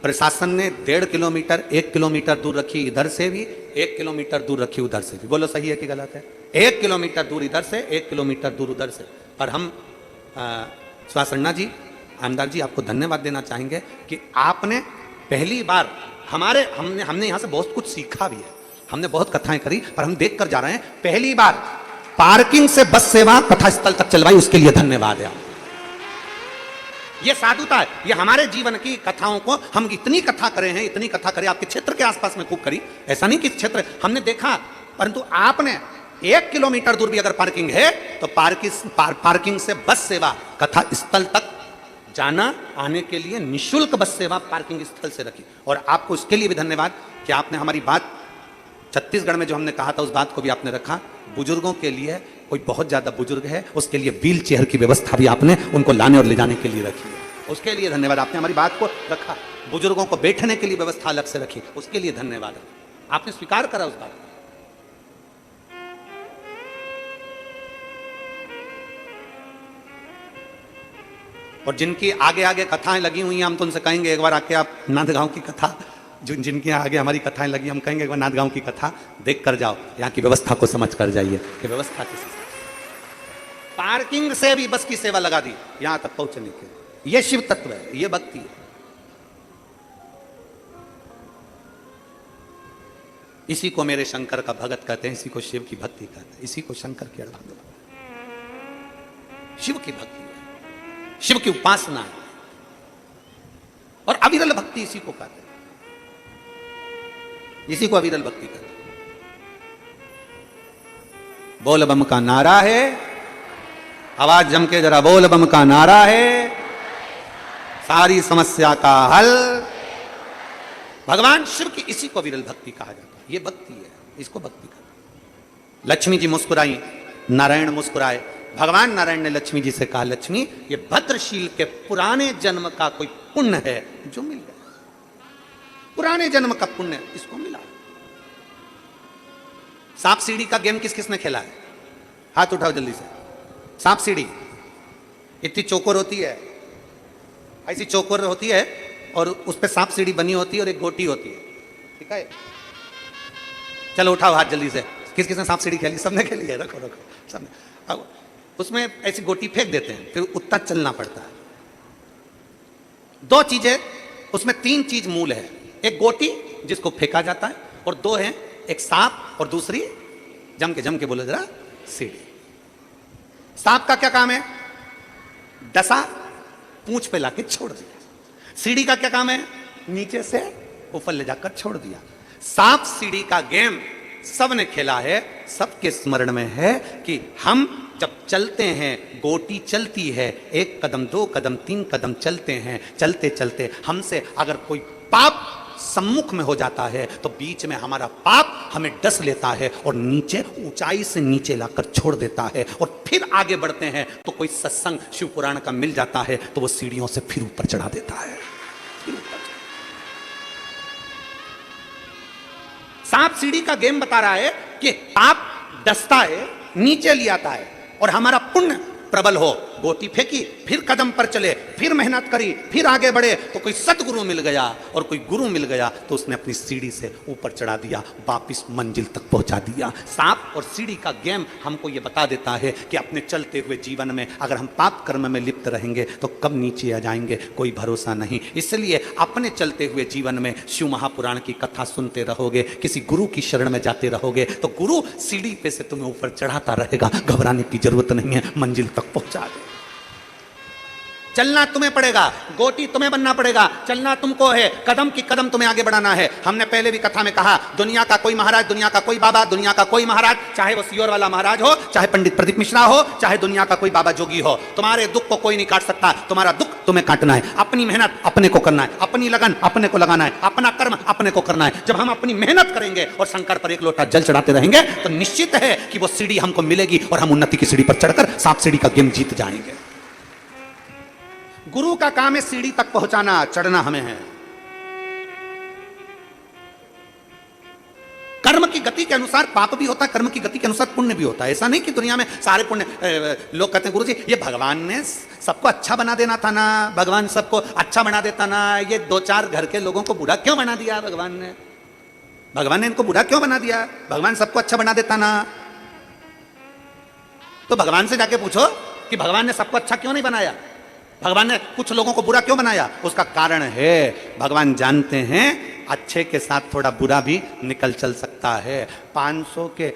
प्रशासन ने 1.5 किलोमीटर 1 किलोमीटर दूर रखी, इधर से भी 1 किलोमीटर दूर रखी, उधर से भी। बोलो सही है कि गलत है? 1 किलोमीटर दूर इधर से, 1 किलोमीटर दूर उधर से। पर हम सुहास जी, आमदार जी, आपको धन्यवाद देना चाहेंगे कि आपने पहली बार हमने यहां से बहुत कुछ सीखा भी है, हमने बहुत कथाएं करी, पर हम देख कर जा रहे हैं, पहली बार पार्किंग से बस सेवा कथा स्थल तक चलवाई, उसके लिए धन्यवाद है। ये साधुता है, ये हमारे जीवन की कथाओं को हम इतनी कथा करे हैं, इतनी कथा करे, आपके क्षेत्र के आसपास में खूब करी, ऐसा नहीं कि क्षेत्र हमने देखा, परंतु आपने 1 किलोमीटर दूर भी अगर पार्किंग है तो पार्किंग से बस सेवा कथा स्थल तक जाना आने के लिए निशुल्क बस सेवा पार्किंग स्थल से रखी। और आपको इसके लिए भी धन्यवाद कि आपने हमारी बात छत्तीसगढ़ में जो हमने कहा था उस बात को भी आपने रखा। बुजुर्गों के लिए, कोई बहुत ज्यादा बुजुर्ग है उसके लिए व्हील चेयर की व्यवस्था भी आपने उनको लाने और ले जाने के लिए रखी है, उसके लिए धन्यवाद। आपने हमारी बात को रखा, बुजुर्गों को बैठने के लिए व्यवस्था अलग से रखी, उसके लिए धन्यवाद। आपने स्वीकार करा उस बात को। और जिनकी आगे आगे कथाएं लगी हुई हैं, हम तो उनसे कहेंगे एक बार आके आप नांदगांव की कथा, जिनके आगे हमारी कथाएं लगी, हम कहेंगे एक बार नांदगांव की कथा देख कर जाओ, यहाँ की व्यवस्था को समझ कर जाइए कि व्यवस्था किसी पार्किंग से भी बस की सेवा लगा दी यहां तक पहुंचने के। ये शिव तत्व है, ये भक्ति है। इसी को मेरे शंकर का भगत कहते हैं, इसी को शिव की भक्ति कहते हैं, इसी को शंकर की आराधना, शिव की भक्ति है, शिव की उपासना है। और अविरल भक्ति इसी को कहते हैं, इसी को अविरल भक्ति कहते हैं। बोल बम का नारा है, आवाज जम के जरा बोल बम का नारा है, सारी समस्या का हल। भगवान शिव की इसी को विरल भक्ति कहा जाता है, ये भक्ति है, इसको भक्ति कहते हैं। लक्ष्मी जी मुस्कुराई, नारायण मुस्कुराए, भगवान नारायण ने लक्ष्मी जी से कहा, लक्ष्मी ये भद्रशील के पुराने जन्म का कोई पुण्य है जो मिल गया, पुराने जन्म का पुण्य इसको मिला। सांप सीढ़ी का गेम किस किसने खेला है? हाथ उठाओ जल्दी से। सांप सीढ़ी इतनी चौकोर होती है, ऐसी चौकोर होती है और उस पर सांप सीढ़ी बनी होती है और एक गोटी होती है, ठीक है? चलो उठाओ हाथ जल्दी से, किस किसने सांप सीढ़ी खेली? सबने खेली है, रखो रखो सबने। अब उसमें ऐसी गोटी फेंक देते हैं, फिर उतना चलना पड़ता है। दो चीजें उसमें, तीन चीज मूल है, एक गोटी जिसको फेंका जाता है, और दो है, एक सांप और दूसरी जम के बोलो जरा सीढ़ी। सांप का क्या काम है? डसा पूंछ पे लाके छोड़ दिया। सीढ़ी का क्या काम है? नीचे से ऊपर ले जाकर छोड़ दिया। सांप सीढ़ी का गेम सबने खेला है, सबके स्मरण में है कि हम जब चलते हैं, गोटी चलती है, 1 कदम 2 कदम 3 कदम चलते हैं, चलते चलते हमसे अगर कोई पाप सम्मुख में हो जाता है तो बीच में हमारा पाप हमें डस लेता है और नीचे, ऊंचाई से नीचे लाकर छोड़ देता है। और फिर आगे बढ़ते हैं तो कोई सत्संग शिव पुराण का मिल जाता है तो वो सीढ़ियों से फिर ऊपर चढ़ा देता है। सांप सीढ़ी का गेम बता रहा है कि पाप डसता है, नीचे ले आता है, और हमारा पुण्य प्रबल हो, गोटी फेंकी, फिर कदम पर चले, फिर मेहनत करी, फिर आगे बढ़े तो कोई सतगुरु मिल गया, और कोई गुरु मिल गया तो उसने अपनी सीढ़ी से ऊपर चढ़ा दिया, वापिस मंजिल तक पहुंचा दिया। सांप और सीढ़ी का गेम हमको ये बता देता है कि अपने चलते हुए जीवन में अगर हम पाप कर्म में लिप्त रहेंगे तो कब नीचे आ जाएंगे कोई भरोसा नहीं। इसलिए अपने चलते हुए जीवन में शिव महापुराण की कथा सुनते रहोगे, किसी गुरु की शरण में जाते रहोगे तो गुरु सीढ़ी पे से तुम्हें ऊपर चढ़ाता रहेगा, घबराने की जरूरत नहीं है, मंजिल तक पहुंचा दे। चलना तुम्हें पड़ेगा, गोटी तुम्हें बनना पड़ेगा, चलना तुमको है, कदम की कदम तुम्हें आगे बढ़ाना है। हमने पहले भी कथा में कहा, दुनिया का कोई महाराज, दुनिया का कोई बाबा, दुनिया का कोई महाराज, चाहे वो सियोर वाला महाराज हो, चाहे पंडित प्रदीप मिश्रा हो, चाहे दुनिया का कोई बाबा जोगी हो, तुम्हारे दुख को कोई नहीं काट सकता। तुम्हारा दुख तुम्हें काटना है, अपनी मेहनत अपने को करना है, अपनी लगन अपने को लगाना है, अपना कर्म अपने को करना है। जब हम अपनी मेहनत करेंगे और शंकर पर एक लोटा जल चढ़ाते रहेंगे तो निश्चित है कि वो सीढ़ी हमको मिलेगी और हम उन्नति की सीढ़ी पर चढ़कर 7 सीढ़ी का गेम जीत जाएंगे। गुरु का काम है सीढ़ी तक पहुंचाना, चढ़ना हमें है। कर्म की गति के अनुसार पाप भी होता है, कर्म की गति के अनुसार पुण्य भी होता है। ऐसा नहीं कि दुनिया में सारे पुण्य, लोग कहते हैं गुरुजी ये भगवान ने सबको अच्छा बना देना था ना, भगवान सबको अच्छा बना देता ना, ये 2-4 घर के लोगों को बुरा क्यों बना दिया भगवान ने? भगवान ने इनको बुरा क्यों बना दिया? भगवान सबको अच्छा बना देता ना। तो भगवान से जाके पूछो कि भगवान ने सबको अच्छा क्यों नहीं बनाया, भगवान ने कुछ लोगों को बुरा क्यों बनाया? उसका कारण है भगवान जानते हैं अच्छे के साथ थोड़ा बुरा भी निकल चल सकता है। 500 के,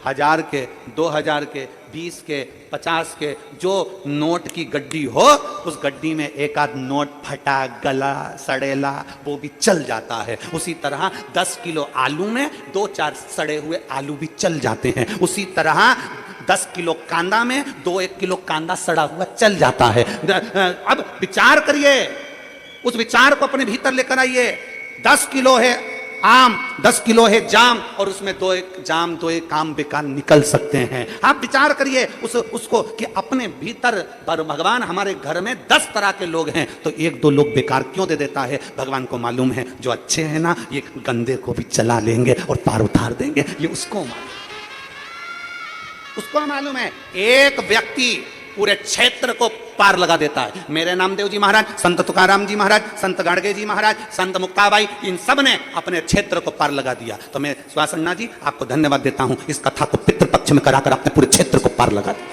1000 के, 2000 के, 20 के, 50 के जो नोट की गड्डी हो, उस गड्डी में एक आध नोट फटा, गला, सड़ेला, वो भी चल जाता है। उसी तरह 10 किलो आलू में 2-4 सड़े हुए आलू भी चल जाते हैं। उसी तरह 10 किलो कांदा में 2-1 किलो कांदा सड़ा हुआ चल जाता है। अब विचार करिए, उस विचार को अपने भीतर लेकर आइए। 10 किलो है आम, 10 किलो है जाम, और उसमें 2-1 जाम 2-1 आम बेकार निकल सकते हैं। आप विचार करिए उसको कि अपने भीतर भगवान हमारे घर में 10 तरह के लोग हैं, तो 1-2 लोग बेकार क्यों दे देता है? भगवान को मालूम है जो अच्छे हैं ना, ये गंदे को भी चला लेंगे और पार उतार देंगे। ये उसको मालूम है। एक व्यक्ति पूरे क्षेत्र को पार लगा देता है। मेरे नामदेव जी महाराज, संत तुकाराम जी महाराज, संत गाड़गे जी महाराज, संत मुक्ताबाई, इन सब ने अपने क्षेत्र को पार लगा दिया। तो मैं सुहासन्ना जी आपको धन्यवाद देता हूं, इस कथा को पितृपक्ष में कराकर आपने पूरे क्षेत्र को पार लगा दिया,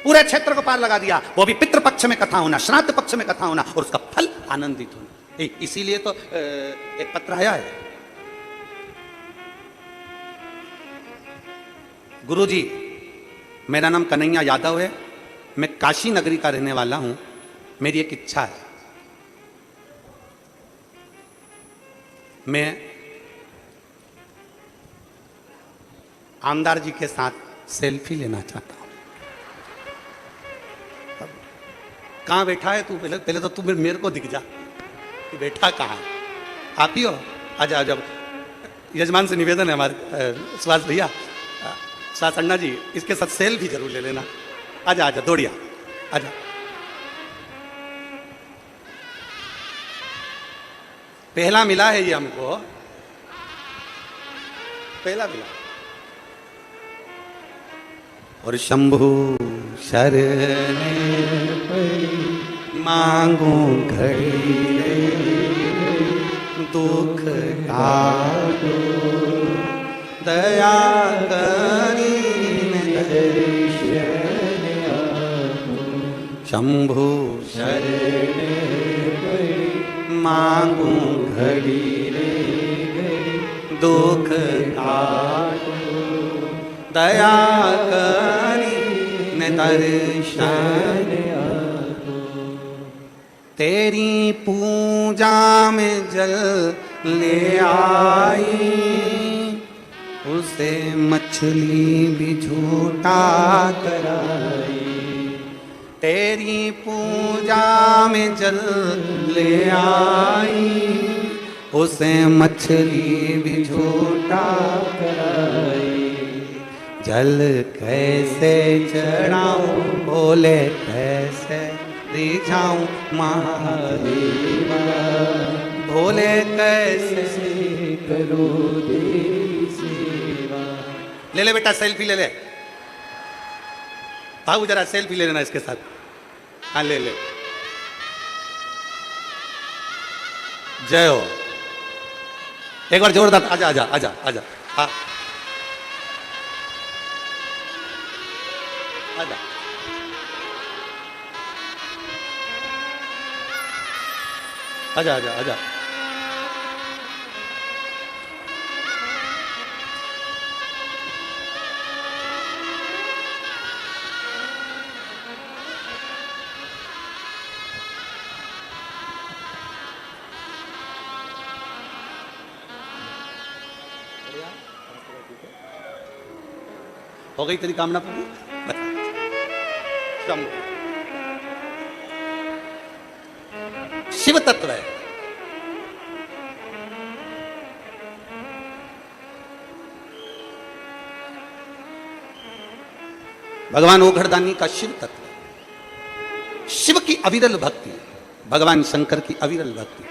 पूरे क्षेत्र को पार लगा दिया। वो भी पितृपक्ष में कथा होना, श्राद्ध पक्ष में कथा होना, और उसका फल आनंदित होना। इसीलिए तो एक पत्र आया है, गुरु जी मेरा नाम कन्हैया यादव है, मैं काशी नगरी का रहने वाला हूं, मेरी एक इच्छा है, मैं आमदार जी के साथ सेल्फी लेना चाहता हूं। कहां बैठा है तू? पहले तो तू मेरे को दिख जा, तू बैठा कहां? आप ही हो? आजा आजा, यजमान से निवेदन है हमारे सुभाष भैया, सुहासन्ना जी इसके साथ सेल्फी जरूर ले लेना। आजा आजा दौड़िया, आजा। पहला मिला है ये हमको, पहला मिला। और शंभु शरण मांगू घड़ी दुख काटो, दया करी शंभु शरण मांगू घड़ी दुख काटो, दया करी न दर्शन तेरी पूजा में जल ले आई, उसे मछली भी झूठा कराई। तेरी पूजा में जल ले आई, उसे मछली भी झूठा कराई। जल कैसे चढ़ाऊं बोले कैसे रिझाऊं महादेवा, भोले कैसे करो तेरी सेवा। ले ले बेटा सेल्फी ले ले, बाबू जरा सेल्फी ले लेना इसके साथ। हाँ ले ले, जय हो। एक बार जोरदार, आजा आजा आजा आजा, हाँ आजा। आजा आजा आजा। हो गई तेरी कामना पूरी? शिव तत्व है। भगवान ओघड़दानी का शिव तत्व, शिव की अविरल भक्ति, भगवान शंकर की अविरल भक्ति,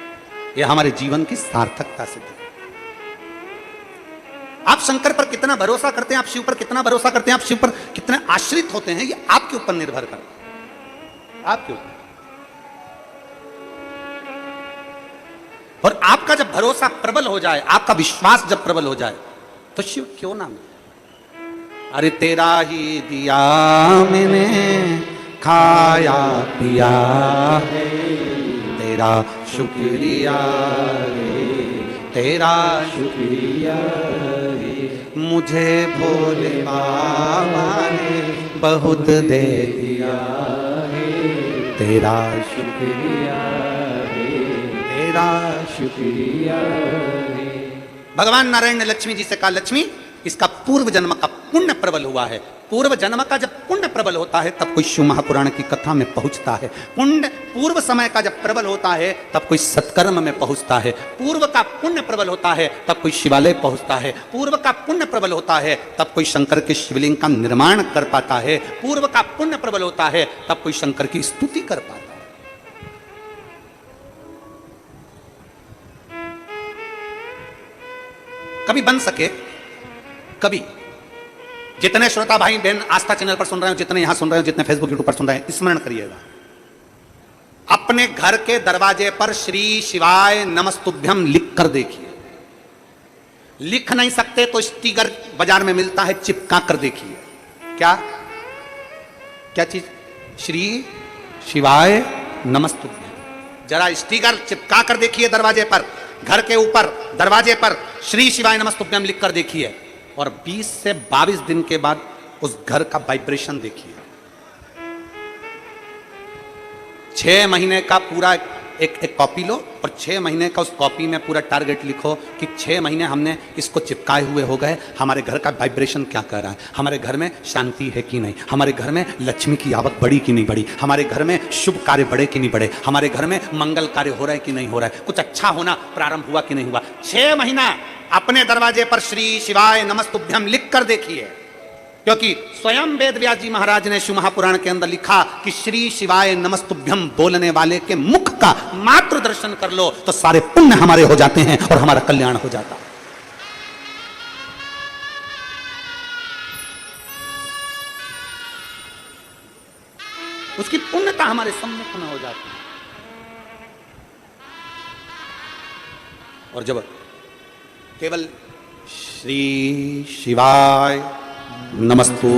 यह हमारे जीवन की सार्थकता सिद्ध है। आप शंकर पर कितना भरोसा करते हैं, आप शिव पर कितना भरोसा करते हैं, आप शिव पर कितने आश्रित होते हैं, ये आपके ऊपर निर्भर करता है, आपके ऊपर। और आपका जब भरोसा प्रबल हो जाए, आपका विश्वास जब प्रबल हो जाए, तो शिव क्यों ना मिले। अरे तेरा ही दिया मैंने खाया पिया है, तेरा शुक्रिया रे, तेरा शुक्रिया रे, मुझे भोले बाबा ने बहुत दे दिया है, तेरा शुक्रिया रे, तेरा शुक्रिया रे। भगवान नारायण ने लक्ष्मी जी से कहा, लक्ष्मी इसका पूर्व जन्म का पुण्य प्रबल हुआ है। पूर्व जन्म का जब पुण्य प्रबल होता है तब कोई शिव महापुराण की कथा में पहुंचता है। पुण्य पूर्व समय का जब प्रबल होता है तब कोई सत्कर्म में पहुंचता है। पूर्व का पुण्य प्रबल होता है तब कोई शिवालय पहुंचता है। पूर्व का पुण्य प्रबल होता है तब कोई शंकर के शिवलिंग का निर्माण कर पाता है। पूर्व का पुण्य प्रबल होता है तब कोई शंकर की स्तुति कर पाता है। कभी बन सके, कभी जितने श्रोता भाई बहन आस्था चैनल पर सुन रहे हो, जितने यहां सुन रहे हो, जितने फेसबुक यूट्यूब पर सुन रहे हैं, स्मरण करिएगा, अपने घर के दरवाजे पर श्री शिवाय नमस्तुभ्यम लिख कर देखिए। लिख नहीं सकते तो स्टिकर बाजार में मिलता है, चिपका कर देखिए। क्या क्या चीज? श्री शिवाय नमस्तुभ्यम। जरा स्टिकर चिपका कर देखिए दरवाजे पर, घर के ऊपर दरवाजे पर श्री शिवाय नमस्तुभ्यम लिख कर देखिए, और 20 से 22 दिन के बाद उस घर का वाइब्रेशन देखिए। 6 महीने का पूरा एक कॉपी लो और 6 महीने का उस कॉपी में पूरा टारगेट लिखो कि 6 महीने हमने इसको चिपकाए हुए हो गए, हमारे घर का वाइब्रेशन क्या कर रहा है, हमारे घर में शांति है कि नहीं, हमारे घर में लक्ष्मी की आवक बढ़ी कि नहीं बढ़ी, हमारे घर में शुभ कार्य बढ़े कि नहीं बढ़े, हमारे घर में मंगल कार्य हो रहा है कि नहीं हो रहा है, कुछ अच्छा होना प्रारंभ हुआ कि नहीं हुआ। 6 महीना अपने दरवाजे पर श्री शिवाय नमस्तुभ्यम लिख कर देखिए, क्योंकि स्वयं वेद व्यास जी महाराज ने शिव महापुराण के अंदर लिखा कि श्री शिवाय नमस्तुभ्यम बोलने वाले के मुख का मात्र दर्शन कर लो तो सारे पुण्य हमारे हो जाते हैं और हमारा कल्याण हो जाता है। उसकी पुण्यता हमारे सम्मुख में हो जाती है। और जब केवल श्री शिवाय नमस्तु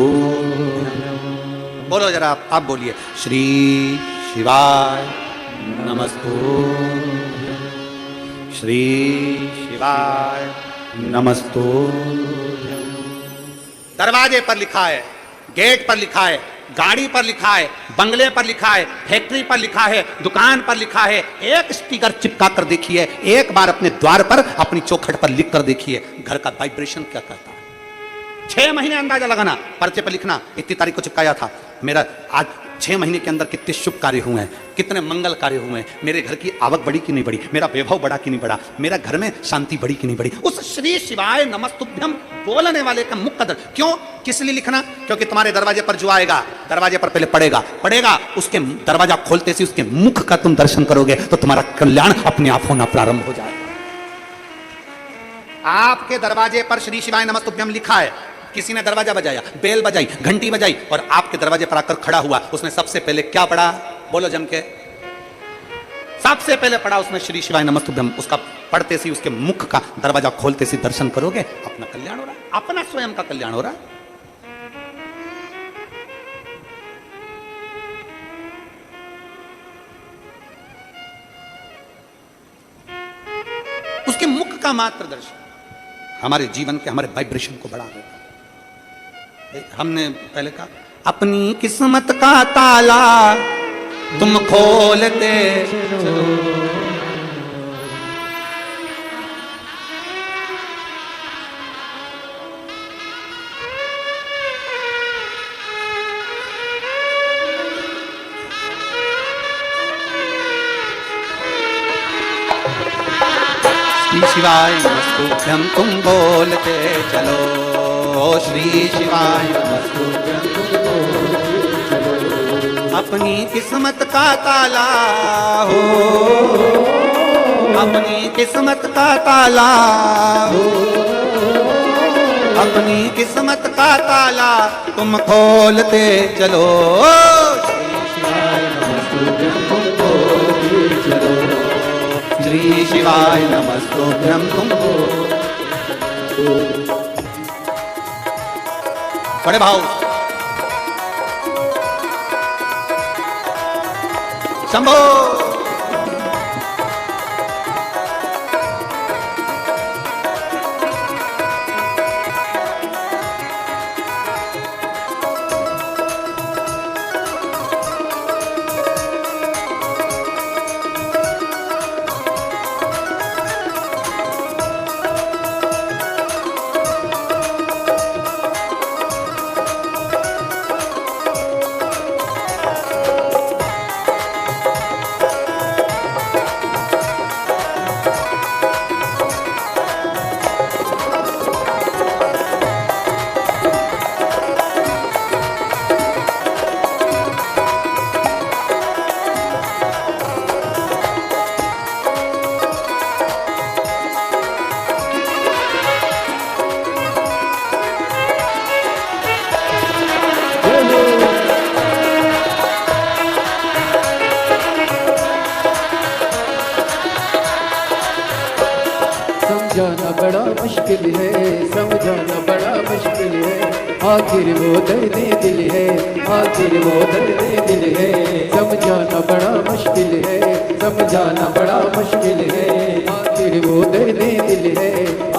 बोलो, जरा आप बोलिए, श्री शिवाय नमस्तु, श्री शिवाय नमस्तु। दरवाजे पर लिखा है, गेट पर लिखा है, गाड़ी पर लिखा है, बंगले पर लिखा है, फैक्ट्री पर लिखा है, दुकान पर लिखा है, एक स्टिकर चिपका कर देखिए, एक बार अपने द्वार पर अपनी चौखट पर लिख कर देखिए, घर का वाइब्रेशन क्या करता है। 6 महीने अंदाजा लगाना, पर्चे पर लिखना, इतनी तारीख को चिपकाया था, मेरा आज 6 महीने के अंदर कितने शुभ कार्य हुए हैं, कितने मंगल कार्य हुए हैं, मेरे घर की आवक बढ़ी कि नहीं बढ़ी, मेरा वैभव बढ़ा कि नहीं बढ़ा, मेरा घर में शांति बढ़ी कि नहीं बढ़ी। उस श्री शिवाय नमस्तुभ्यम बोलने वाले का मुख कदर क्यों, किस लिए लिखना? क्योंकि तुम्हारे दरवाजे पर जो आएगा, दरवाजे पर पहले पड़ेगा, उसके दरवाजा खोलते से उसके मुख का तुम दर्शन करोगे तो तुम्हारा कल्याण अपने आप होना प्रारंभ हो जाएगा। आपके दरवाजे पर श्री शिवाय नमस्तुभ्यम लिखा है, किसी ने दरवाजा बजाया, बेल बजाई, घंटी बजाई और आपके दरवाजे पर आकर खड़ा हुआ, उसने सबसे पहले क्या पढ़ा? बोलो जम के। सबसे पहले पढ़ा उसने श्री शिवाय नमस्तुभ्यम। उसका पढ़ते से उसके मुख का दरवाजा खोलते से दर्शन करोगे, अपना कल्याण हो रहा है, अपना स्वयं का कल्याण हो रहा है। उसके मुख का मात्र दर्शन हमारे जीवन के, हमारे वाइब्रेशन को बढ़ा देता है। हमने पहले कहा, अपनी किस्मत का ताला तुम खोलते चलो, श्री शिवाय नमस्तुभ्यं तुम बोलते चलो, श्री शिवाय नमस्तुभ्यं तुम बोलते चलो। अपनी किस्मत का ताला हो, अपनी किस्मत का ताला हो, अपनी किस्मत का ताला तुम खोलते चलो, श्री शिवाय नमस्तुभ्यं तुम बोलते चलो, श्री शिवाय नमस्तुभ्यं तुम बोलते। बड़े भाव शंभो। समझाना बड़ा मुश्किल है, समझाना बड़ा मुश्किल है, आखिर वो दर्द दिल है, आखिर वो दर्द दिल है। समझाना बड़ा मुश्किल है, समझाना बड़ा मुश्किल है, आखिर वो दर्द दिल है,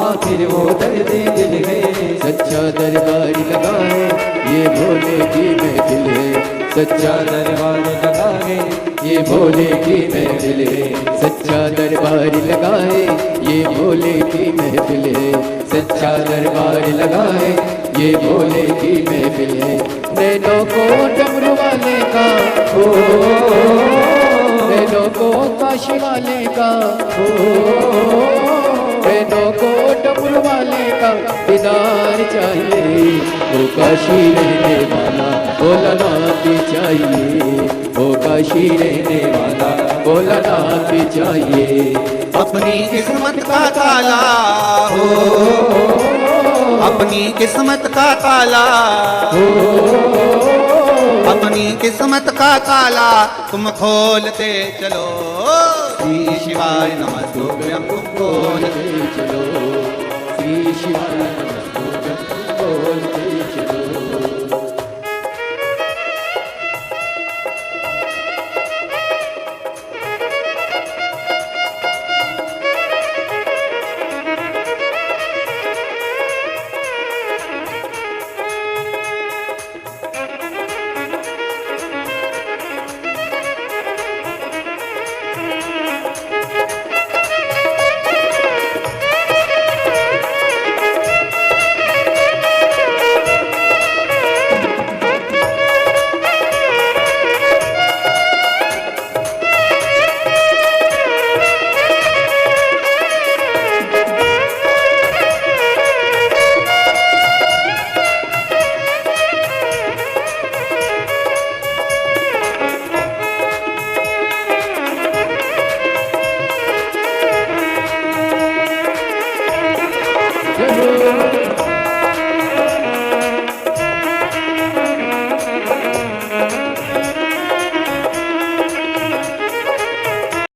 आखिर वो दर्द दिल है। सच्चा दरबार लगा है, ये भोले की महफिल है, सच्चा दरबार लगा है, ये भोले की महफिल है, सच्चा दरबार लगा है, ये भोले की महफिल है, सच्चा दरबार लगा है, ये भोले की महफिल है। नैनों को डमरू वाले का हो, नैनों को काशी वाले का हो, नैनों को डमरू वाले का दीदार चाहिए, वो काशी रहने वाला भोलानाथ चाहिए, वो काशी रहने वाला भोलानाथ चाहिए। अपनी किस्मत का ताला हो, अपनी किस्मत का ताला हो, अपनी किस्मत का ताला तुम खोलते चलो, श्री शिवाय नमस्तुभ्यं तुम बोलते चलो, श्री शिवाय नमस्तुभ्यं तुम बोलते